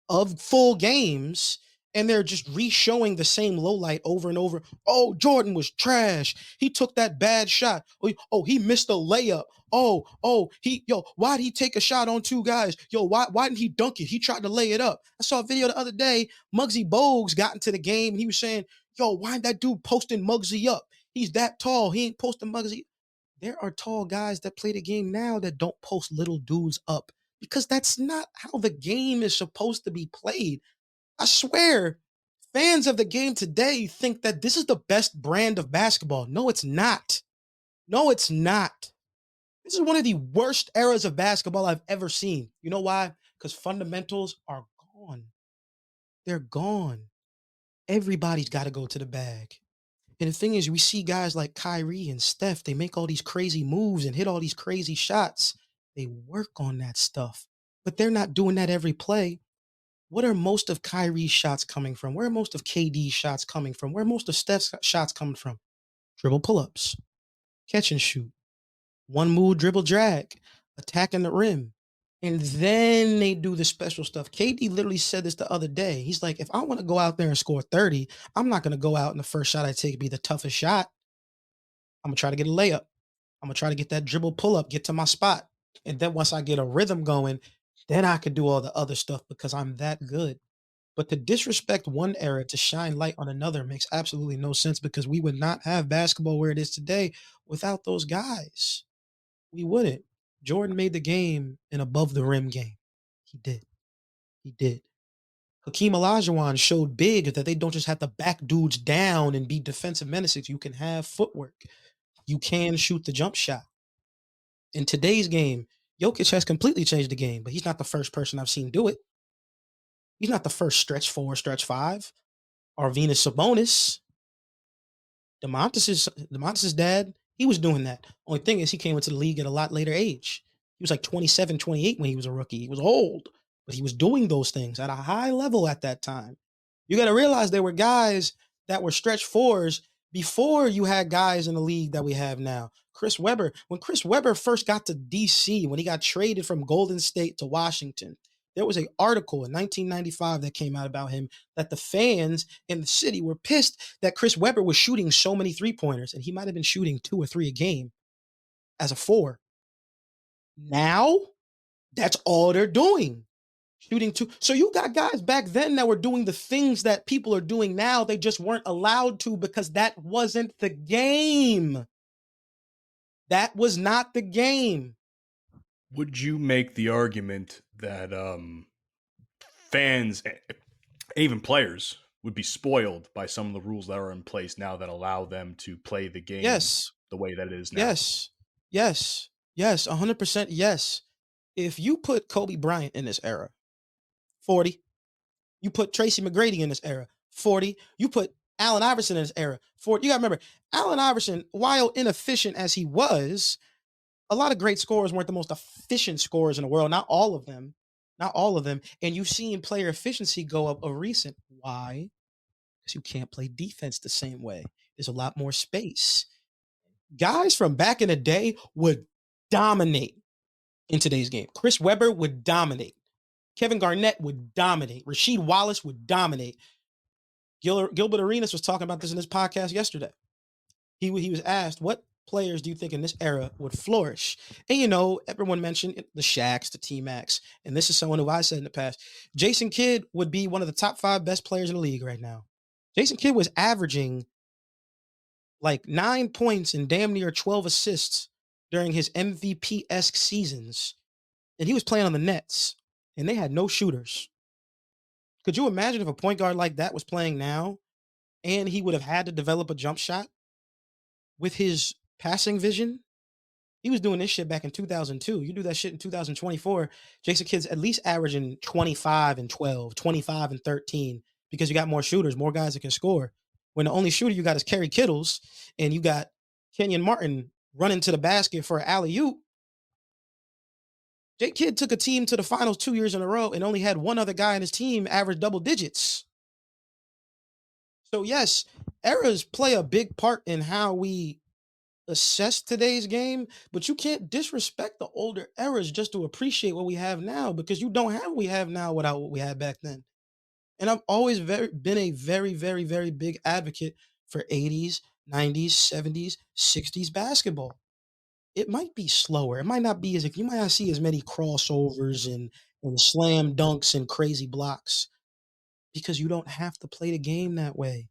of full games, and they're just re-showing the same low light over and over. Oh, Jordan was trash. He took that bad shot. Oh, he missed a layup. Why'd he take a shot on 2 guys? Why didn't he dunk it? He tried to lay it up. I saw a video the other day. Muggsy Bogues got into the game, and he was saying, why that dude posting Muggsy up? He's that tall. He ain't posting Muggsy. There are tall guys that play the game now that don't post little dudes up, because that's not how the game is supposed to be played. I swear, fans of the game today think that this is the best brand of basketball. No, it's not. No, it's not. This is one of the worst eras of basketball I've ever seen. You know why? Because fundamentals are gone. They're gone. Everybody's got to go to the bag. And the thing is, we see guys like Kyrie and Steph, they make all these crazy moves and hit all these crazy shots. They work on that stuff, but they're not doing that every play. What are most of Kyrie's shots coming from? Where are most of KD's shots coming from? Where are most of Steph's shots coming from? Dribble pull-ups, catch and shoot, one move dribble drag, attacking the rim. And then they do the special stuff. KD literally said this the other day. He's like, if I want to go out there and score 30, I'm not going to go out and the first shot I take be the toughest shot. I'm going to try to get a layup. I'm going to try to get that dribble pull-up, get to my spot. And then once I get a rhythm going, then I could do all the other stuff because I'm that good. But to disrespect one era to shine light on another makes absolutely no sense, because we would not have basketball where it is today without those guys. We wouldn't. Jordan made the game an above the rim game. He did. He did. Hakeem Olajuwon showed big that they don't just have to back dudes down and be defensive menaces. You can have footwork. You can shoot the jump shot. In today's game, Jokic has completely changed the game, but he's not the first person I've seen do it. He's not the first stretch 4, stretch 5, or Venus Sabonis. DeMontis' dad, he was doing that. Only thing is, he came into the league at a lot later age. He was like 27, 28 when he was a rookie. He was old, but he was doing those things at a high level at that time. You got to realize there were guys that were stretch 4s before you had guys in the league that we have now. Chris Webber, when Chris Webber first got to DC, when he got traded from Golden State to Washington, There was an article in 1995 that came out about him that the fans in the city were pissed that Chris Webber was shooting so many three-pointers, and he might have been shooting 2 or 3 a game as a 4. Now, that's all they're doing. Shooting 2. So you got guys back then that were doing the things that people are doing now. They just weren't allowed to because that wasn't the game. That was not the game. Would you make the argument that fans, even players, would be spoiled by some of the rules that are in place now that allow them to play the game the way that it is now? Yes, 100% yes. If you put Kobe Bryant in this era, 40. You put Tracy McGrady in this era, 40. You put Allen Iverson in this era, 40. You got to remember, Allen Iverson, while inefficient as he was, a lot of great scorers weren't the most efficient scorers in the world. Not all of them. And you've seen player efficiency go up of recent. Why? Because you can't play defense the same way. There's a lot more space. Guys from back in the day would dominate in today's game. Chris Webber would dominate. Kevin Garnett would dominate. Rasheed Wallace would dominate. Gilbert Arenas was talking about this in his podcast yesterday. He was asked, what players do you think in this era would flourish? And, everyone mentioned the Shaqs, the T-Macs, and this is someone who I said in the past. Jason Kidd would be one of the top 5 best players in the league right now. Jason Kidd was averaging like 9 points and damn near 12 assists during his MVP-esque seasons, and he was playing on the Nets, and they had no shooters. Could you imagine if a point guard like that was playing now, and he would have had to develop a jump shot with his passing vision? He was doing this shit back in 2002. You do that shit in 2024, Jason Kidd's at least averaging 25 and 12, 25 and 13, because you got more shooters, more guys that can score. When the only shooter you got is Kerry Kittles, and you got Kenyon Martin running to the basket for an alley-oop. Jake Kidd took a team to the finals 2 years in a row and only had one other guy in his team average double digits. So yes, eras play a big part in how we assess today's game, but you can't disrespect the older eras just to appreciate what we have now, because you don't have what we have now without what we had back then. And I've always been a very, very, very big advocate for 80s, 90s, 70s, 60s basketball. It might be slower. It might not be you might not see as many crossovers and slam dunks and crazy blocks, because you don't have to play the game that way.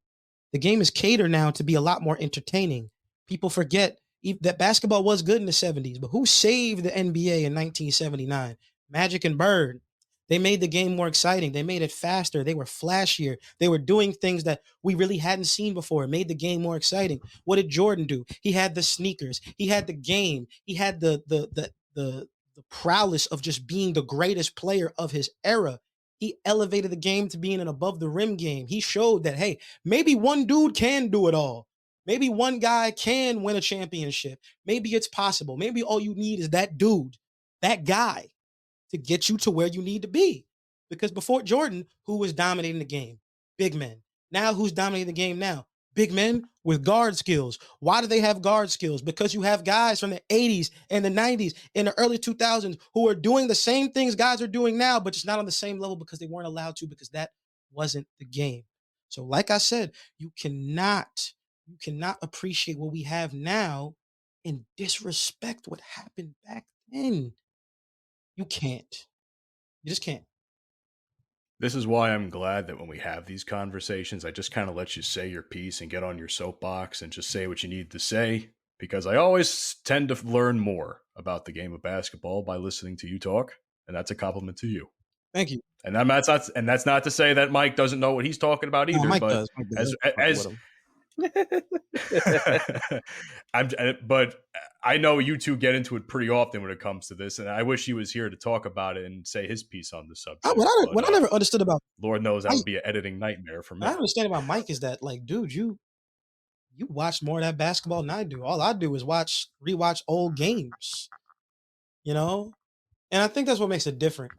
The game is catered now to be a lot more entertaining. People forget that basketball was good in the 70s, but who saved the NBA in 1979? Magic and Bird. They made the game more exciting. They made it faster. They were flashier. They were doing things that we really hadn't seen before. It made the game more exciting. What did Jordan do? He had the sneakers. He had the game. He had the prowess of just being the greatest player of his era. He elevated the game to being an above the rim game. He showed that, hey, maybe one dude can do it all. Maybe one guy can win a championship. Maybe it's possible. Maybe all you need is that dude, that guy, to get you to where you need to be. Because before Jordan, who was dominating the game? Big men. Now who's dominating the game now? Big men with guard skills. Why do they have guard skills? Because you have guys from the 80s and the 90s and the early 2000s who are doing the same things guys are doing now, but just not on the same level because they weren't allowed to, because that wasn't the game. So like I said, you cannot appreciate what we have now and disrespect what happened back then. You can't. You just can't. This is why I'm glad that when we have these conversations, I just kind of let you say your piece and get on your soapbox and just say what you need to say, because I always tend to learn more about the game of basketball by listening to you talk, and that's a compliment to you. Thank you. And that's not to say that Mike doesn't know what he's talking about either. No, Mike but does. But I know you two get into it pretty often when it comes to this, and I wish he was here to talk about it and say his piece on the subject. What I never understood about, Lord knows that would be an editing nightmare for me. What I understand about Mike is that, like, dude, you watch more of that basketball than I do. All I do is rewatch old games, and I think that's what makes it different,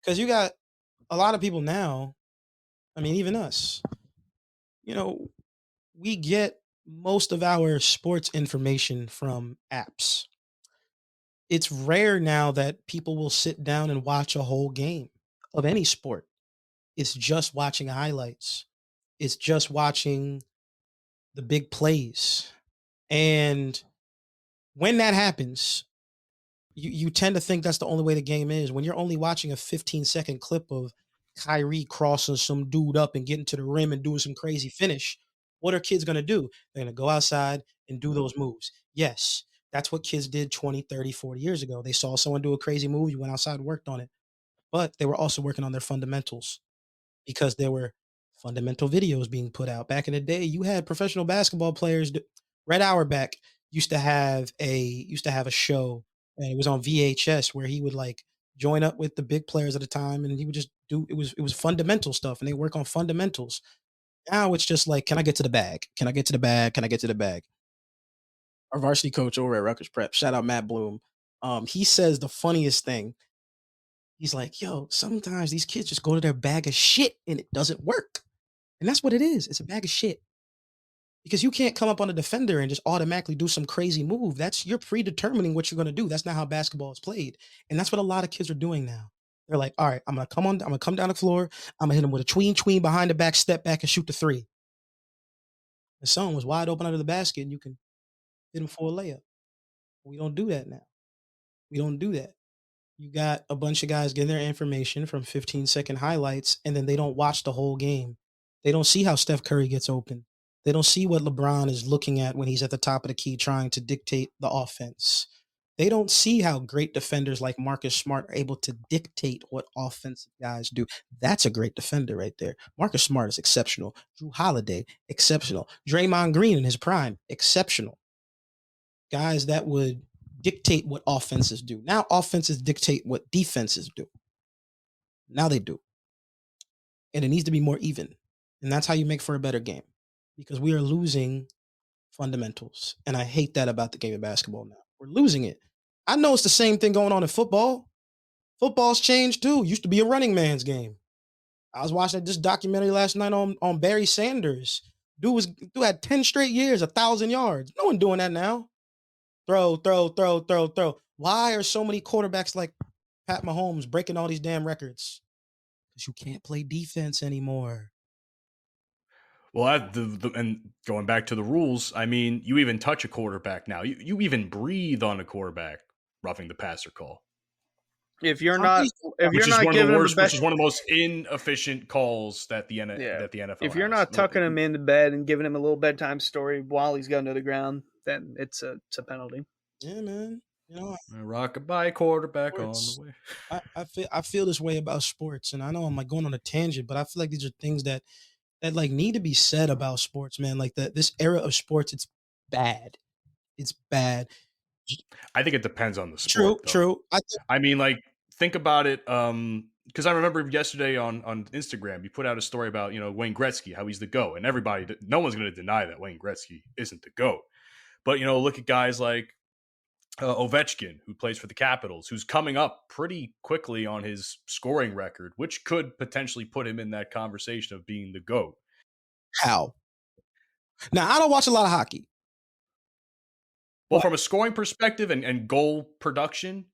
because you got a lot of people now. I mean, even us, we get most of our sports information from apps. it's rare now that people will sit down and watch a whole game of any sport. It's just watching highlights. It's just watching the big plays. And when that happens, you tend to think that's the only way the game is. When you're only watching a 15-second clip of Kyrie crossing some dude up and getting to the rim and doing some crazy finish, what are kids going to do? They're going to go outside and do those moves. Yes, that's what kids did 20, 30, 40 years ago. They saw someone do a crazy move, you went outside and worked on it. But they were also working on their fundamentals because there were fundamental videos being put out. Back in the day, you had professional basketball players. Red Auerbach used to have a show, and it was on VHS, where he would like join up with the big players at the time, and he would just do it was fundamental stuff, and they work on fundamentals. Now it's just like, can I get to the bag? Can I get to the bag? Can I get to the bag? Our varsity coach over at Rutgers Prep, shout out Matt Bloom. He says the funniest thing. He's like, yo, sometimes these kids just go to their bag of shit and it doesn't work. And that's what it is. It's a bag of shit. Because you can't come up on a defender and just automatically do some crazy move. You're predetermining what you're going to do. That's not how basketball is played. And that's what a lot of kids are doing now. They're like, all right, I'm going to come down the floor. I'm going to hit him with a tween behind the back, step back and shoot the three. The zone was wide open under the basket and you can hit him for a layup. We don't do that now. We don't do that. You got a bunch of guys getting their information from 15-second highlights, and then they don't watch the whole game. They don't see how Steph Curry gets open. They don't see what LeBron is looking at when he's at the top of the key trying to dictate the offense. They don't see how great defenders like Marcus Smart are able to dictate what offensive guys do. That's a great defender right there. Marcus Smart is exceptional. Drew Holiday, exceptional. Draymond Green in his prime, exceptional. Guys that would dictate what offenses do. Now offenses dictate what defenses do. Now they do. And it needs to be more even. And that's how you make for a better game. Because we are losing fundamentals. And I hate that about the game of basketball now. We're losing it. I know it's the same thing going on in football. Football's changed too. Used to be a running man's game. I was watching this documentary last night on Barry Sanders. Dude had 10 straight years, 1,000 yards. No one doing that now. Throw. Why are so many quarterbacks like Pat Mahomes breaking all these damn records? Because you can't play defense anymore. Well, and going back to the rules, I mean, you even touch a quarterback now. You even breathe on a quarterback, roughing the passer call. If you're not giving him the best, which is one of the most inefficient calls that the NFL. If you're not tucking him into bed and giving him a little bedtime story while he's going to the ground, then it's a penalty. Yeah, man. You know, rock-a-bye quarterback on the way. I feel this way about sports, and I know I'm like going on a tangent, but I feel like these are things that like need to be said about sports, man. Like this era of sports, it's bad. It's bad. I think it depends on the sport. True. I mean, like, think about it. Because I remember yesterday on Instagram, you put out a story about, Wayne Gretzky, how he's the GOAT, and no one's going to deny that Wayne Gretzky isn't the GOAT. But, look at guys like Ovechkin, who plays for the Capitals, who's coming up pretty quickly on his scoring record, which could potentially put him in that conversation of being the GOAT. How? Now, I don't watch a lot of hockey. Well, from a scoring perspective and goal production,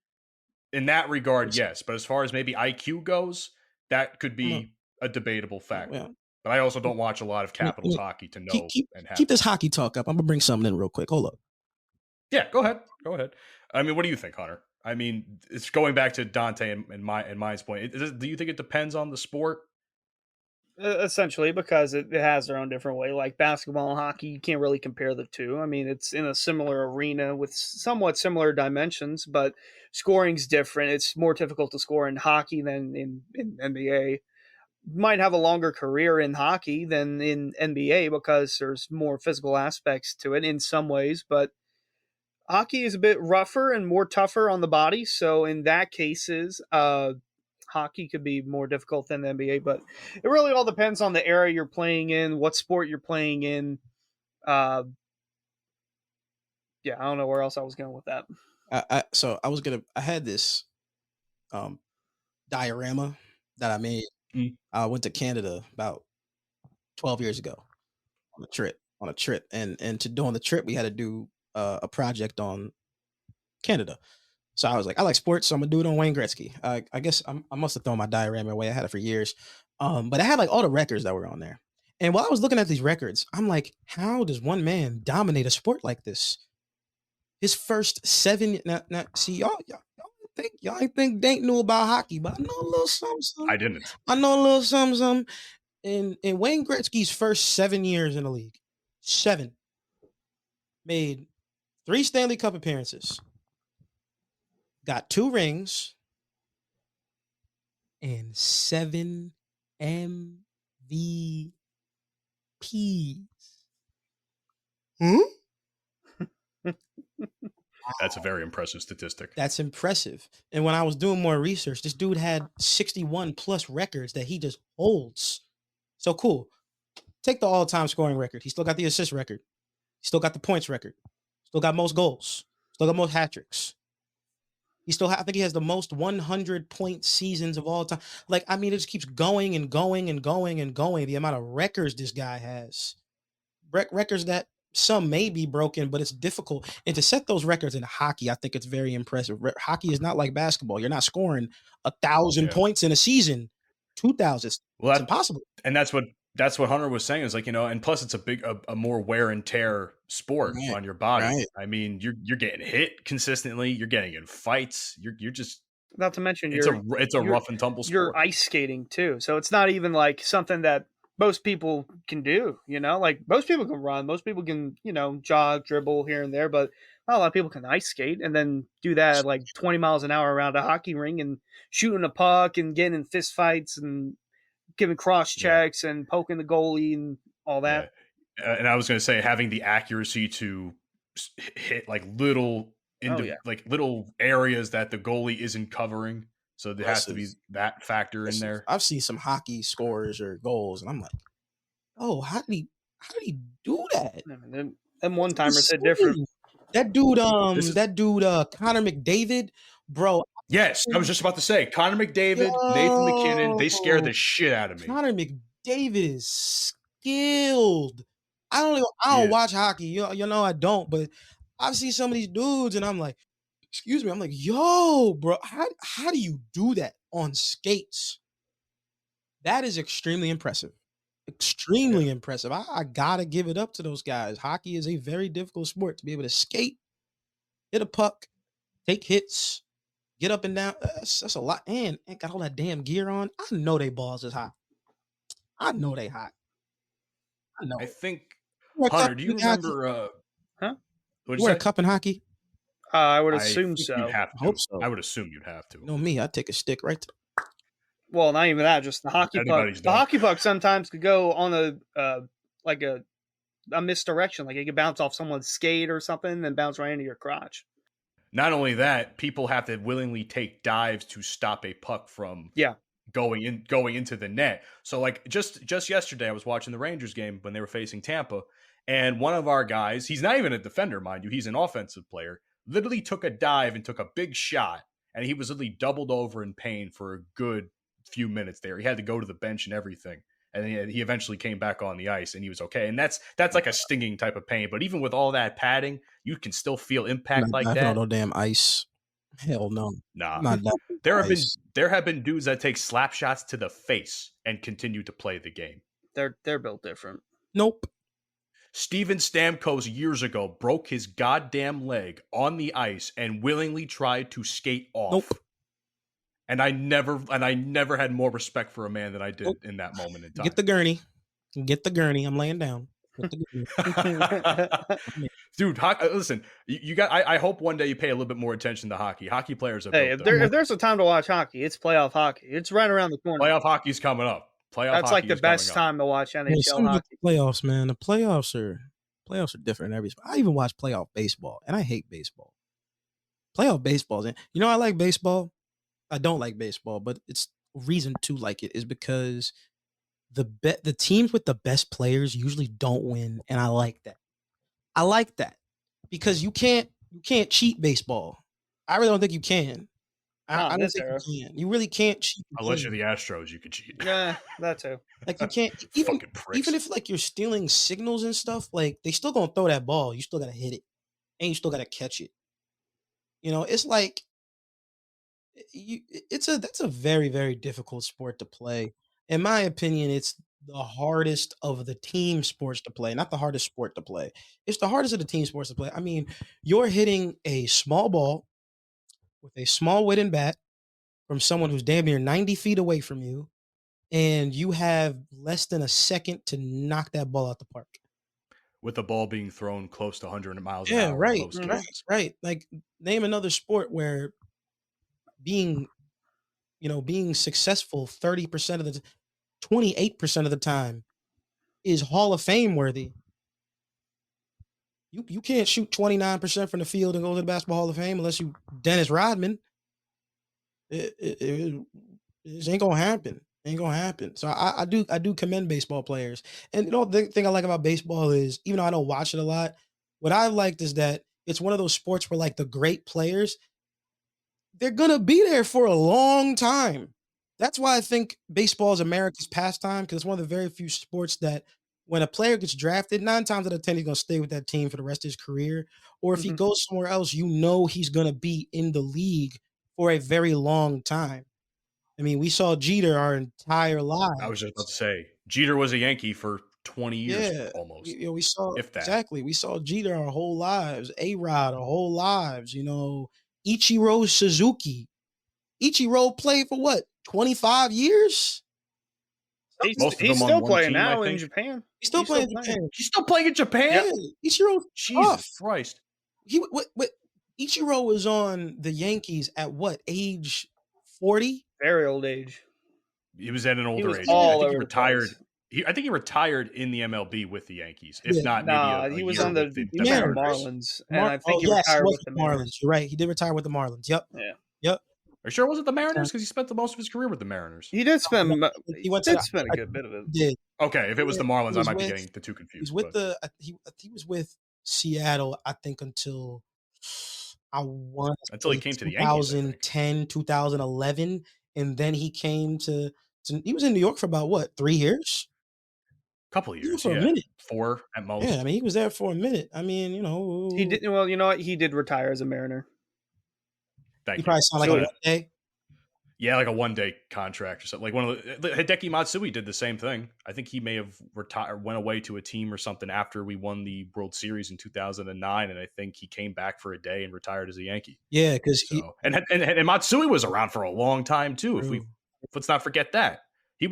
in that regard, yes. But as far as maybe IQ goes, that could be a debatable factor. Yeah. But I also don't watch a lot of Capitals hockey to know. Keep this hockey talk up. I'm going to bring something in real quick. Hold up. Yeah, go ahead. I mean, what do you think, Hunter? I mean, it's going back to Dante and mine's point. Do you think it depends on the sport? Essentially, because it has their own different way. Like basketball and hockey, you can't really compare the two. I mean, it's in a similar arena with somewhat similar dimensions, but scoring's different. It's more difficult to score in hockey than in NBA. Might have a longer career in hockey than in NBA because there's more physical aspects to it in some ways, but hockey is a bit rougher and more tougher on the body. So in that cases, hockey could be more difficult than the NBA, but it really all depends on the era you're playing in, what sport you're playing in. I don't know where else I was going with that. I had this diorama that I made. I went to Canada about 12 years ago on a trip. And to do on the trip, we had to do a project on Canada. So I was like, I like sports, so I'm gonna do it on Wayne Gretzky. I guess I must have thrown my diorama away. I had it for years. But I had like all the records that were on there. And while I was looking at these records, I'm like, how does one man dominate a sport like this? His first 7 now see y'all ain't think Dank knew about hockey, but I know a little something. I didn't. I know a little something. In Wayne Gretzky's first 7 years in the league, 7 made 3 Stanley Cup appearances, got 2 rings, and 7 MVPs. That's a very impressive statistic. That's impressive. And when I was doing more research, this dude had 61 plus records that he just holds. So cool. Take the all-time scoring record. He still got the assist record. He still got the points record. Still got most goals. Still got most hat tricks. He still, I think he has the most 100-point seasons of all time. Like, I mean, it just keeps going and going and going and going. The amount of records this guy has. Records that some may be broken, but it's difficult. And to set those records in hockey, I think it's very impressive. Hockey is not like basketball. You're not scoring 1,000 points in a season, 2,000. Well, it's impossible. And that's what Hunter was saying is like, you know, and plus it's a more wear and tear sport on your body. Right. I mean, you're getting hit consistently. You're getting in fights. You're just, not to mention it's a rough and tumble sport. You're ice skating too. So it's not even like something that most people can do, you know, like most people can run, most people can, you know, jog, dribble here and there, but not a lot of people can ice skate and then do that at like 20 miles an hour around a hockey ring and shooting a puck and getting in fist fights and giving cross checks and poking the goalie and all that. Yeah. And I was going to say, having the accuracy to hit like little like little areas that the goalie isn't covering. So there has to be that factor in there. I've seen some hockey scores or goals, and I'm like, oh, how did he do that? Them one timers said different. That dude, Connor McDavid, bro. Yes, I was just about to say Connor McDavid, Nathan McKinnon. They scared the shit out of me. Connor McDavid is skilled. I don't watch hockey. You know I don't, but I've seen some of these dudes, and I'm like, excuse me. I'm like, yo, bro, how do you do that on skates? That is extremely impressive. Extremely impressive. I gotta give it up to those guys. Hockey is a very difficult sport to be able to skate, hit a puck, take hits, get up and down. That's a lot. And got all that damn gear on. I know they balls is hot. I know they hot. I know. I think, Hunter, do you remember? You wear a cup in hockey? I would assume so. You'd have to. I hope so. I would assume you'd have to. You know me, I'd take a stick right to. Well, not even that, just the hockey puck. The hockey puck sometimes could go on a misdirection. Like it could bounce off someone's skate or something and bounce right into your crotch. Not only that, people have to willingly take dives to stop a puck from going into the net. So like just yesterday, I was watching the Rangers game when they were facing Tampa, and one of our guys, he's not even a defender, mind you, he's an offensive player, literally took a dive and took a big shot, and he was literally doubled over in pain for a good few minutes there. He had to go to the bench and everything, and he eventually came back on the ice and he was okay. And that's like a stinging type of pain, but even with all that padding, you can still feel impact like that. No damn ice. Hell no. Nah. There have been dudes that take slap shots to the face and continue to play the game. They're built different. Nope. Steven Stamkos years ago broke his goddamn leg on the ice and willingly tried to skate off. Nope. And I never had more respect for a man than I did in that moment in time. Get the gurney. I'm laying down. Dude, listen, you got. I hope one day you pay a little bit more attention to hockey. Hockey players are. Hey, if there's a time to watch hockey, it's playoff hockey. It's right around the corner. Playoff hockey's coming up. That's like the best time to watch NHL hockey. Playoffs, man. The playoffs are different every sport. I even watch playoff baseball, and I hate baseball. Playoff baseball, you know, I like baseball. I don't like baseball, but it's reason to like it is because the teams with the best players usually don't win, and I like that. I like that because you can't cheat baseball. I really don't think you can. I don't think you can. You really can't cheat. Unless you're the Astros, you could cheat. Yeah, that too. Like you can't even if like you're stealing signals and stuff, like they still gonna throw that ball. You still gotta hit it, and you still gotta catch it. You know, it's like That's a very, very difficult sport to play. In my opinion, it's the hardest of the team sports to play, not the hardest sport to play. It's the hardest of the team sports to play. I mean, you're hitting a small ball with a small wooden bat from someone who's damn near 90 feet away from you, and you have less than a second to knock that ball out the park. With the ball being thrown close to 100 miles an Yeah, hour. right, in most right, cases. right. Like, name another sport where being being successful 30% of the 28% of the time is Hall of Fame worthy. You can't shoot 29% from the field and go to the Basketball Hall of Fame unless you Dennis Rodman. It ain't gonna happen. Ain't gonna happen. So I do commend baseball players. And the thing I like about baseball is, even though I don't watch it a lot, what I liked is that it's one of those sports where, like, the great players, they're gonna be there for a long time. That's why I think baseball is America's pastime, because it's one of the very few sports that when a player gets drafted, 9 times out of 10 he's gonna stay with that team for the rest of his career. Or if he Mhm. goes somewhere else, he's gonna be in the league for a very long time. I mean, we saw Jeter our entire lives. I was just about to say, Jeter was a Yankee for 20 years Yeah, almost. we saw If that. exactly. We saw Jeter our whole lives, A-Rod our whole lives. Ichiro Suzuki. Ichiro played for what, 25 years? He's, Most of he's them on still one playing team, I now in think. Japan. He's still He's still playing in playing. Japan. He's still playing in Japan? Yeah, Ichiro's Jesus tough. Christ. Ichiro was on the Yankees at what, age 40? Very old age. He was at an older was age. all I think over he the retired. place. I think he retired in the MLB with the Yankees. If Yeah. not, maybe Nah, a he was year on the with the Mariners. Marlins, and I think he yes, retired was with the Marlins. Mariners. You're right. He did retire with the Marlins. Yep. Yeah. Yep. Are you sure it wasn't the Mariners? Because he spent the most of his career with the Mariners. He did spend. He went to spend a good bit of it. He did. Okay, if it was the Marlins, I was might be with- getting the two confused. He's with but- he was with Seattle, I think, until Until he came to the Yankees, I think. 2010, 2011, and then he came to he was in New York for about what, 3 years? Couple of He was years, for a yeah. minute. 4 at most. Yeah, I mean, he was there for a minute. I mean, He did well. You know what? He did retire as a Mariner. Thank He you. probably sounded So, like a 1 day. yeah, like a 1-day contract or something. Like one of the Hideki Matsui did the same thing. I think he may have retired, went away to a team or something after we won the World Series in 2009, and I think he came back for a day and retired as a Yankee. Yeah, because So, and Matsui was around for a long time too. Let's not forget that he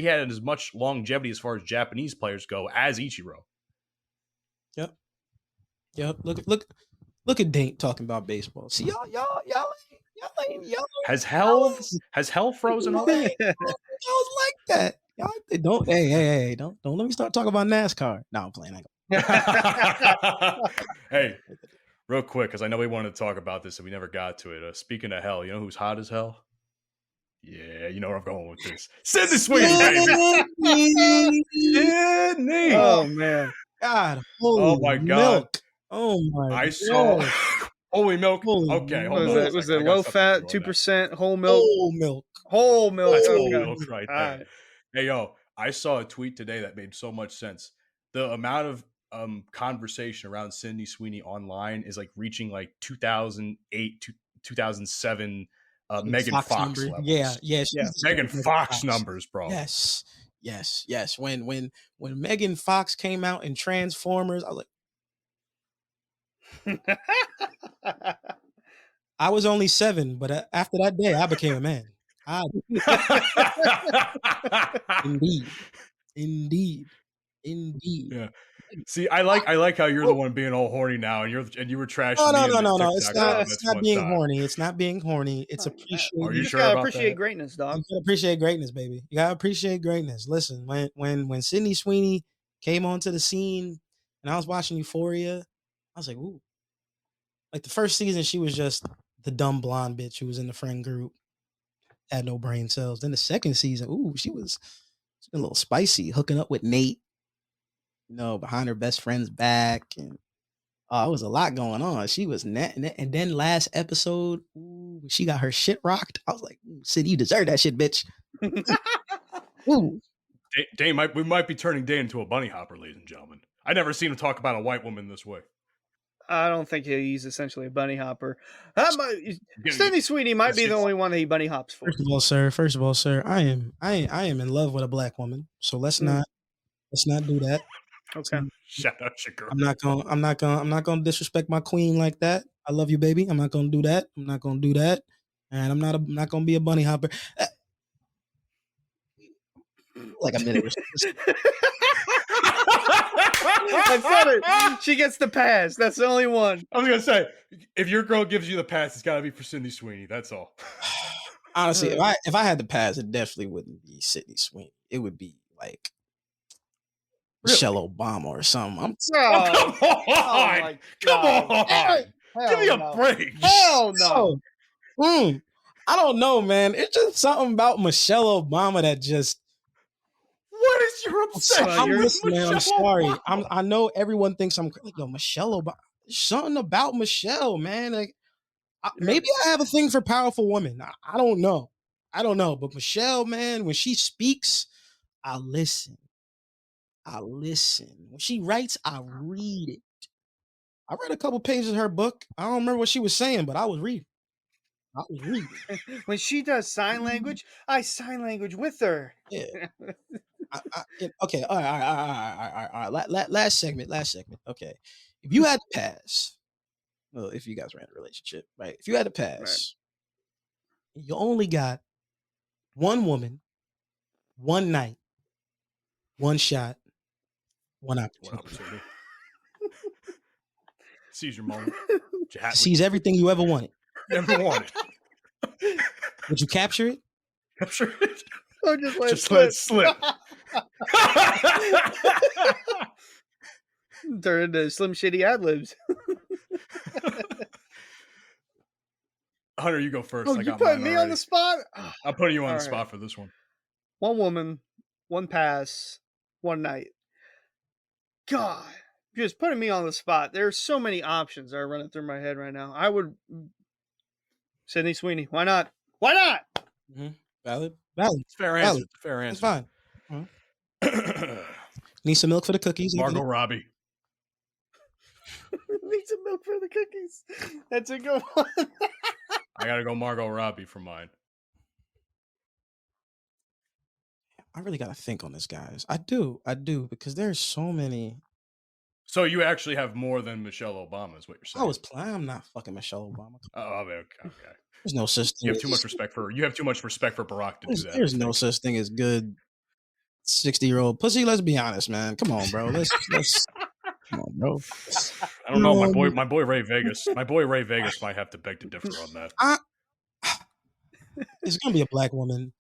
had as much longevity as far as Japanese players go as Ichiro. Yep. Look at Dink talking about baseball. See, y'all Has hell frozen y'all over? ain't like that. Y'all don't. Hey, don't let me start talking about NASCAR. No, I'm playing. Hey, real quick, because I know we wanted to talk about this and we never got to it. Speaking of hell, you know who's hot as hell? Yeah, you know where I'm going with this. Sydney Sweeney, baby. Sydney. Oh man. God, holy Oh my God. milk. Oh my I saw God. holy milk. Holy Okay, milk. hold on. a Was second. it I got low something fat, to do on that. 2% whole milk? Whole milk. Whole milk. That's Oh, whole God. milk right there. All right. Hey, yo, I saw a tweet today that made so much sense. The amount of conversation around Sydney Sweeney online is like reaching like 2008 to 2007 Megan Fox numbers. levels. Yeah. Yeah. Megan Fox numbers, bro. Yes. When Megan Fox came out in Transformers, I was like, I was only 7, but after that day, I became a man. Indeed. Yeah. See, I like how you're the one being all horny now, and you were trashing. No. It's TikTok not. comments It's not one being time. horny. It's not being horny. It's Are appreciating. you You just sure gotta about appreciate that? greatness, dog. You gotta appreciate greatness, baby. You gotta appreciate greatness. Listen, when Sydney Sweeney came onto the scene and I was watching Euphoria, I was like, ooh. Like the first season, she was just the dumb blonde bitch who was in the friend group, had no brain cells. Then the second season, ooh, she was a little spicy, hooking up with Nate, behind her best friend's back, and it was a lot going on. She was and then last episode, ooh, she got her shit rocked. I was like, Sid, you deserve that shit, bitch. Ooh. Dane, we might be turning Dane into a bunny hopper, ladies and gentlemen. I never seen him talk about a white woman this way. I don't think he's essentially a bunny hopper. Gonna Sydney Sweeney might be the Yes. only one that he bunny hops for. First of all, sir, I am in love with a black woman. So let's Mm. not do that. Okay. Shout out your girl. I'm not gonna disrespect my queen like that. I love you, baby. I'm not gonna do that. And I'm not gonna be a bunny hopper. Like a minute. I said it. She gets the pass. That's the only one. I was gonna say, if your girl gives you the pass, it's gotta be for Sydney Sweeney. That's all. Honestly, if I had the pass, it definitely wouldn't be Sydney Sweeney. It would be like Michelle Obama or something. Oh, come on! my Come God. on! Hell Give me a no. break! Hell no. I don't know, man. It's just something about Michelle Obama that just. What is your obsession? Well, you're- Listen, man, I'm Michelle sorry. Obama? I know everyone thinks I'm like, yo, Michelle Obama. There's something about Michelle, man. Like, maybe I have a thing for powerful women. I don't know. But Michelle, man, when she speaks, I listen. When she writes, I read it. I read a couple pages of her book. I don't remember what she was saying, but I was reading. When she does sign language, I sign language with her. Yeah. Okay. All right. Last segment. Okay. If you had to pass, well, if you guys were in a relationship, right? If you had to pass, you only got one woman, one night, one shot, one What opportunity. opportunity? Seize your moment. Sees everything you ever wanted. Never wanted. Would you capture it? Capture it. Or just let Just let it slip. Turn into Slim Shady ad libs. Hunter, you go first. Oh, I you got put mine me on already. the spot? I'm putting you on the All spot right. for this one. One woman, one pass, one night. God, just putting me on the spot. There's so many options that are running through my head right now. I would Sydney Sweeney. Why not? Why not? Valid. It's fair Valid. answer. Fair It's answer. fine. Need some milk for the cookies. Margot Robbie. Need some milk for the cookies. That's a good one. I gotta go Margot Robbie for mine. I really gotta think on this, guys. I do, because there's so many. So you actually have more than Michelle Obama, is what you're saying? I'm not fucking Michelle Obama. Oh, okay. There's no such thing. You have too much respect for her. You have too much respect for Barack to do that. There's no such thing as good 60-year-old pussy. Let's be honest, man. Come on, bro. Let's come on, bro. I don't know. My boy Ray Vegas. My boy Ray Vegas might have to beg to differ on that. It's gonna be a black woman.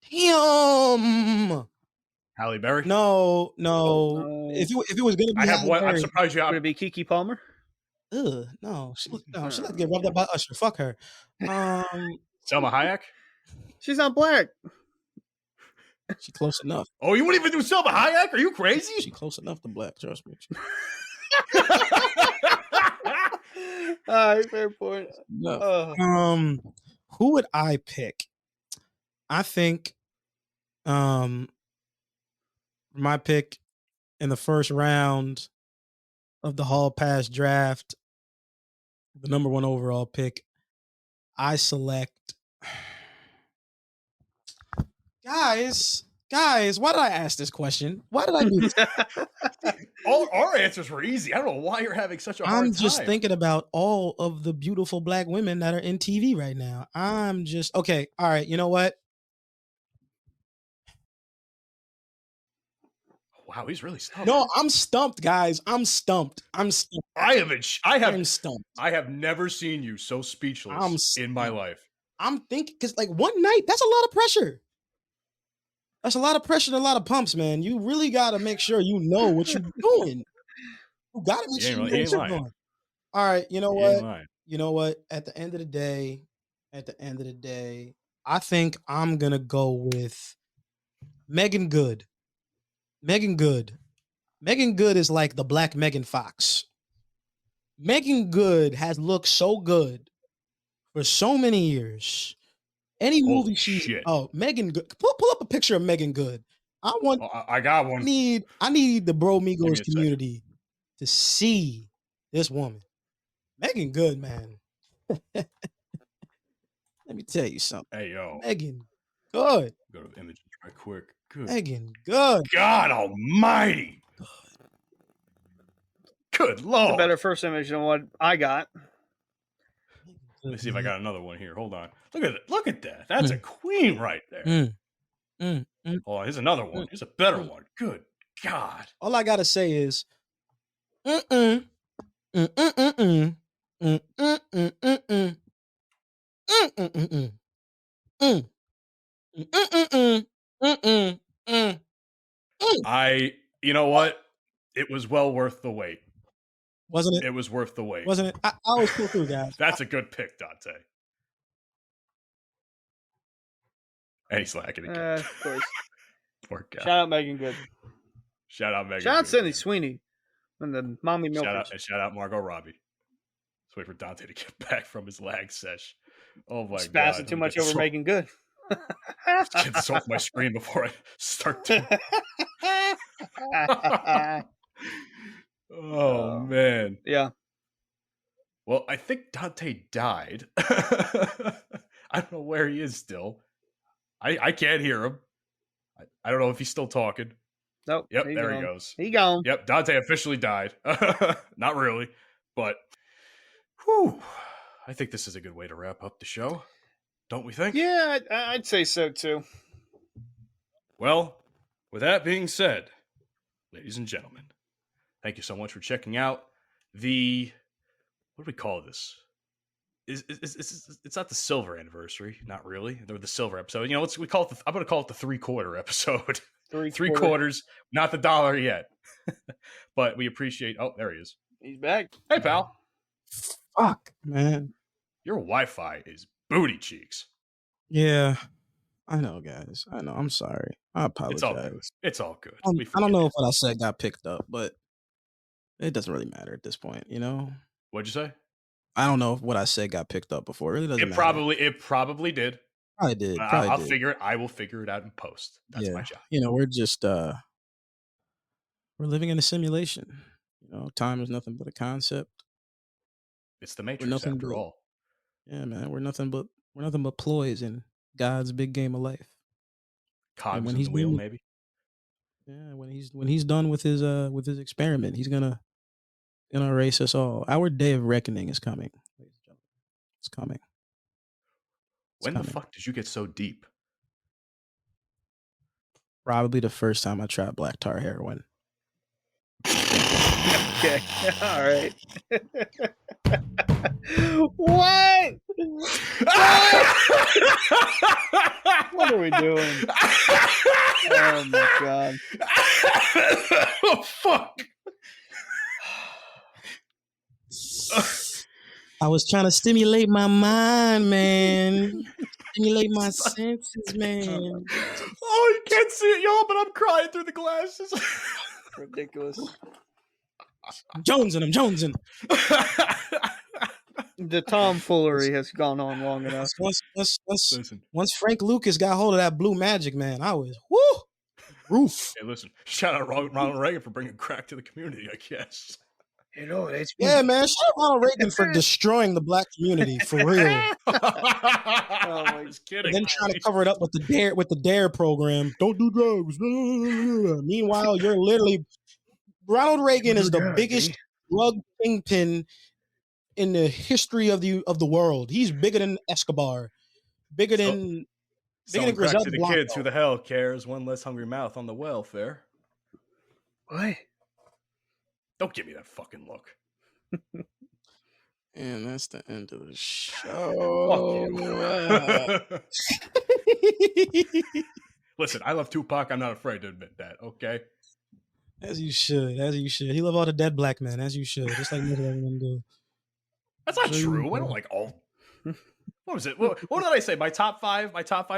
Damn. Halle Berry. No. No. If it was gonna be, I have Halle one. I'm Berry, surprised you. Would it be Kiki Palmer? ugh, no, she like to get rubbed up by Usher. Fuck her. Selma Hayek. She's not black. She close enough. Oh, you wouldn't even do Selma Hayek? Are you crazy? She close enough to black. Trust me. All right, fair point. No. Who would I pick? I think my pick in the first round of the Hall Pass draft, the number 1 overall pick, I select guys, why did I ask this question? Why did I do this? All our answers were easy. I don't know why you're having such a hard time. I'm just thinking about all of the beautiful black women that are in TV right now. Okay. All right. You know what? Wow, he's really stumped. No, I'm stumped, guys. I'm stumped. I'm stumped. I have never seen you so speechless in my life. I'm thinking because like one night, that's a lot of pressure. That's a lot of pressure and a lot of pumps, man. You really got to make sure you know what you're doing. You got to make sure you know what you're doing. All right, you know what? You know what? At the end of the day, I think I'm gonna go with Megan Good. Megan Good is like the black Megan Fox. Megan Good has looked so good for so many years. Any movie she's Megan Good. Pull up a picture of Megan Good. want. Oh, I got I one. need the Bro me a Migos second. community to see this woman, Megan Good, man. Let me tell you something. Hey, yo. Megan Good. Go to the images right quick. Good. Megan Good. God almighty. Good It's lord. a better first image than what I got. Let me see if I got another one here. Hold on. Look at it. Look at that. That's a queen right there. Hold on. Here's another one. Here's a better one. Good God. All I gotta say is, mm-mm, mm-mm, mm-mm, mm-mm, mm-mm, mm-mm, mm-mm, mm-mm, mm-mm, mm-mm. You know what? It was well worth the wait. Wasn't it? It was worth the wait. Wasn't it? I always pull through, guys. That's a good pick, Dante. And he's slacking again. Of course. Poor guy. Shout out Megan Good. Shout out Megan. Shout out Good, Sydney man. Sweeney and the mommy milkers. Shout out Margot Robbie. Let's wait for Dante to get back from his lag sesh. Oh my Spazzing god. too much over Megan Good. Let's get this off my screen before I start to. Oh man. Yeah. Well, I think Dante died. I don't know where he is still. I can't hear him. I don't know if he's still talking. Nope. Yep, there he goes. He gone. Yep, Dante officially died. Not really, but whew, I think this is a good way to wrap up the show. Don't we think? Yeah, I'd say so too. Well, with that being said, ladies and gentlemen, thank you so much for checking out the, what do we call this? It's not the silver anniversary, not really. Or the silver episode. You know, we call it. I'm going to call it the 3/4 episode. Three quarters, not the dollar yet. But we appreciate. Oh, there he is. He's back. Hey, pal. Fuck, man. Your Wi-Fi is booty cheeks. Yeah, I know, guys. I know. I'm sorry. I apologize. It's all good. It's all good. I We don't forgive know you. if what I said got picked up, but it doesn't really matter at this point, you know? What'd you say? I don't know if what I said got picked up before. It really doesn't matter. It probably did. Probably did. I'll figure it. I will figure it out in post. That's my job. You know, we're just we're living in a simulation. You know, time is nothing but a concept. It's the Matrix nothing after but- all. Yeah, man. We're nothing but ploys in God's big game of life. Cogs when in he's the wheel, doing- maybe. Yeah, when he's done with his experiment, he's gonna erase us all. Our day of reckoning is coming. Ladies and gentlemen. It's coming. When coming. the fuck did you get so deep? Probably the first time I tried black tar heroin. Okay. All right. What? What are we doing? Oh my god. Oh fuck. I was trying to stimulate my mind, man. Stimulate my senses, man. Oh, you can't see it, y'all, but I'm crying through the glasses. Ridiculous. I'm jonesing. The tomfoolery has gone on long enough. Listen, Once Frank Lucas got hold of that blue magic, man, I was roof. hey, listen. Shout out Ronald Reagan for bringing crack to the community, I guess. You know, it's Yeah, man. Shout out Ronald Reagan for destroying the black community for real. I was kidding. And then trying to cover it up with the dare program. Don't do drugs. Meanwhile, you're literally Ronald Reagan is the biggest drug kingpin in the history of the world. He's bigger than Escobar, bigger than Selling crack Griselda to the Blanco. kids. Who the hell cares? One less hungry mouth on the welfare. What? Don't give me that fucking look. And that's the end of the Fuck show. you. Listen, I love Tupac. I'm not afraid to admit that. Okay. As you should. He love all the dead black men, as you should. Just like most everyone do. That's not So you true. I go. don't like all. What was it? What did I say? My top five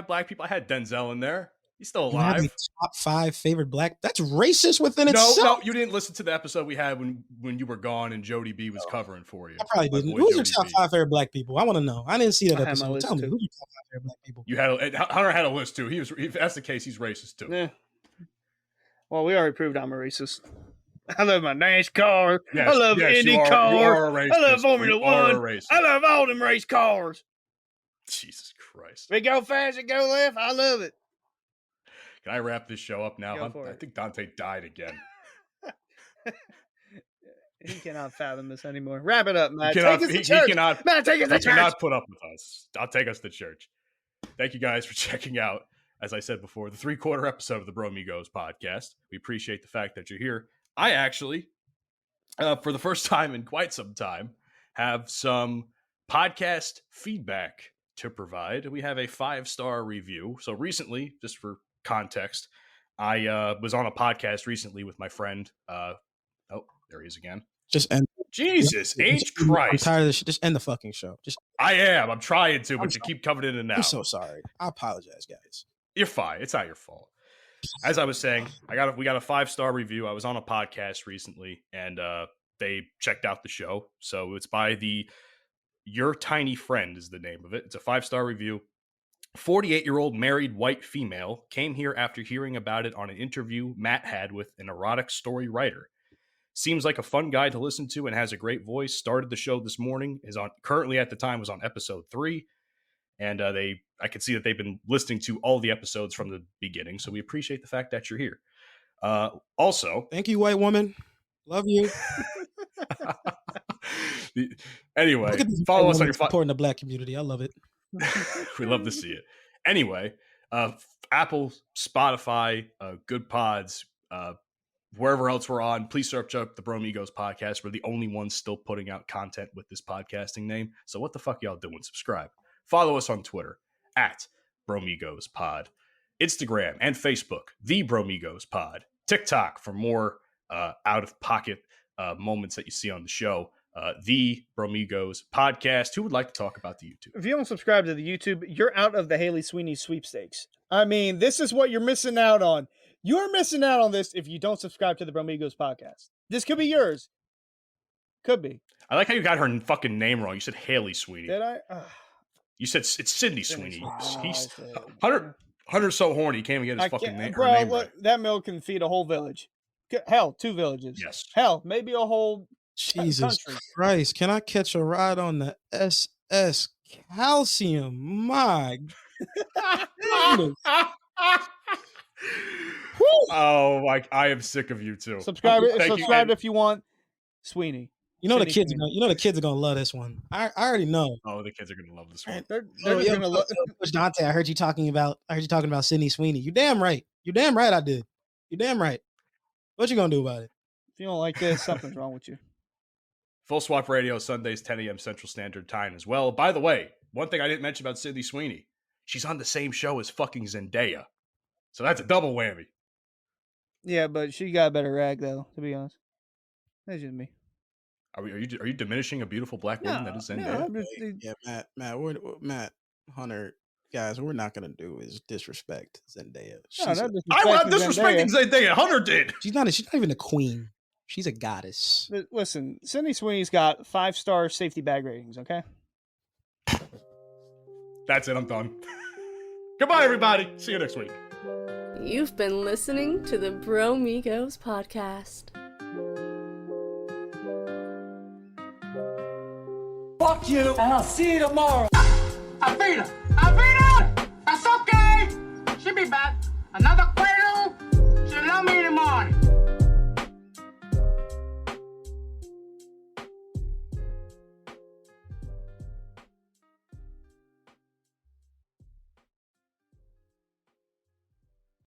black people. I had Denzel in there. He's still You have alive. the top 5 favorite black. That's racist within No, itself. you didn't listen to the episode we had when you were gone and Jody B was covering for you. I probably My didn't. boy Who's your Jody top B. 5 favorite black people? I want to know. I didn't see that I had my episode. list Tell me, too. who's your top 5 favorite black people? You had Hunter had a list too. If that's the case, he's racist too. Yeah. Well, we already proved I'm a racist. I love my NASCAR. Yes, I love yes, you IndyCar. are a racist. I love Formula You are a One. racist. I love all them race cars. Jesus Christ. They go fast and go left. I love it. Can I wrap this show up now? Go for I it. think Dante died again. He cannot fathom this anymore. Wrap it up, Matt. He cannot- Take us to he church. cannot- Matt, take us to He church. cannot put up with us. I'll take us to church. Thank you guys for checking out, as I said before, the 3/4 episode of the Bromigos podcast. We appreciate the fact that you're here. I actually, for the first time in quite some time, have some podcast feedback to provide. We have a 5-star review. So recently, just for context, I was on a podcast recently with my friend. There he is again. Just end. Jesus H. Christ. I'm tired of this shit. Just end the fucking show. Just. I am. I'm trying to, I'm but you keep coming in and out. I'm so sorry. I apologize, guys. You're fine. It's not your fault. As I was saying, we got a 5-star review. I was on a podcast recently, and they checked out the show. So it's by the Your Tiny Friend is the name of it. It's a 5-star review. 48-year-old married white female came here after hearing about it on an interview Matt had with an erotic story writer. Seems like a fun guy to listen to and has a great voice. Started the show this morning. Currently at the time was on episode 3. And I could see that they've been listening to all the episodes from the beginning. So we appreciate the fact that you're here. Also, Thank you, white woman. Love you. anyway, Look at this follow white us on woman your supporting the black community. I love it. We love to see it. Anyway, Apple, Spotify, Good Pods, wherever else we're on, please search up the Bromigos podcast. We're the only ones still putting out content with this podcasting name. So what the fuck y'all doing? Subscribe. Follow us on Twitter at Bromigos Pod, Instagram and Facebook, The Bromigos Pod, TikTok for more out of pocket moments that you see on the show. The Bromigos Podcast. Who would like to talk about the YouTube? If you don't subscribe to the YouTube, you're out of the Haley Sweeney sweepstakes. I mean, this is what you're missing out on. You're missing out on this if you don't subscribe to the Bromigos podcast. This could be yours. Could be. I like how you got her fucking name wrong. You said Haley Sweeney. Did I? You said it's Sydney Sydney Sweeney. Sweeney. He's Oh, I said- Hunter's so horny he can't even get his fucking name. Her name look, right. that milk can feed a whole village. Hell, 2 villages. Yes. Hell, maybe a whole Jesus country. Christ. Can I catch a ride on the SS Calcium? My goodness. Oh, I am sick of you too. Subscribe Thank you, subscribe and- if you want. Sweeney. You know the Sydney kids. Sweeney. You know the kids are gonna love this one. I already know. Oh, the kids are gonna love this one. They're Oh, just yo, gonna look. Coach Dante, I heard you talking about Sydney Sweeney. You damn right. You damn right I did. You damn right. What you gonna do about it? If you don't like this, something's wrong with you. Full Swap Radio Sundays 10 a.m. Central Standard Time as well. By the way, one thing I didn't mention about Sydney Sweeney, she's on the same show as fucking Zendaya, so that's a double whammy. Yeah, but she got a better rag though. To be honest, that's just me. Are you diminishing a beautiful black woman that is Zendaya? I'm just- Yeah, Matt Hunter, guys, what we're not gonna do is disrespect Zendaya. No, not I'm not disrespecting disrespecting Zendaya. Hunter did. She's not even a queen. She's a goddess. But listen, Sydney Sweeney's got 5-star safety bag ratings. Okay. That's it. I'm done. Goodbye, everybody. See you next week. You've been listening to the Bromigos podcast. Fuck you, and I'll see you tomorrow. I beat her. I beat her. That's okay. She'll be back. Another cradle. She'll love me tomorrow.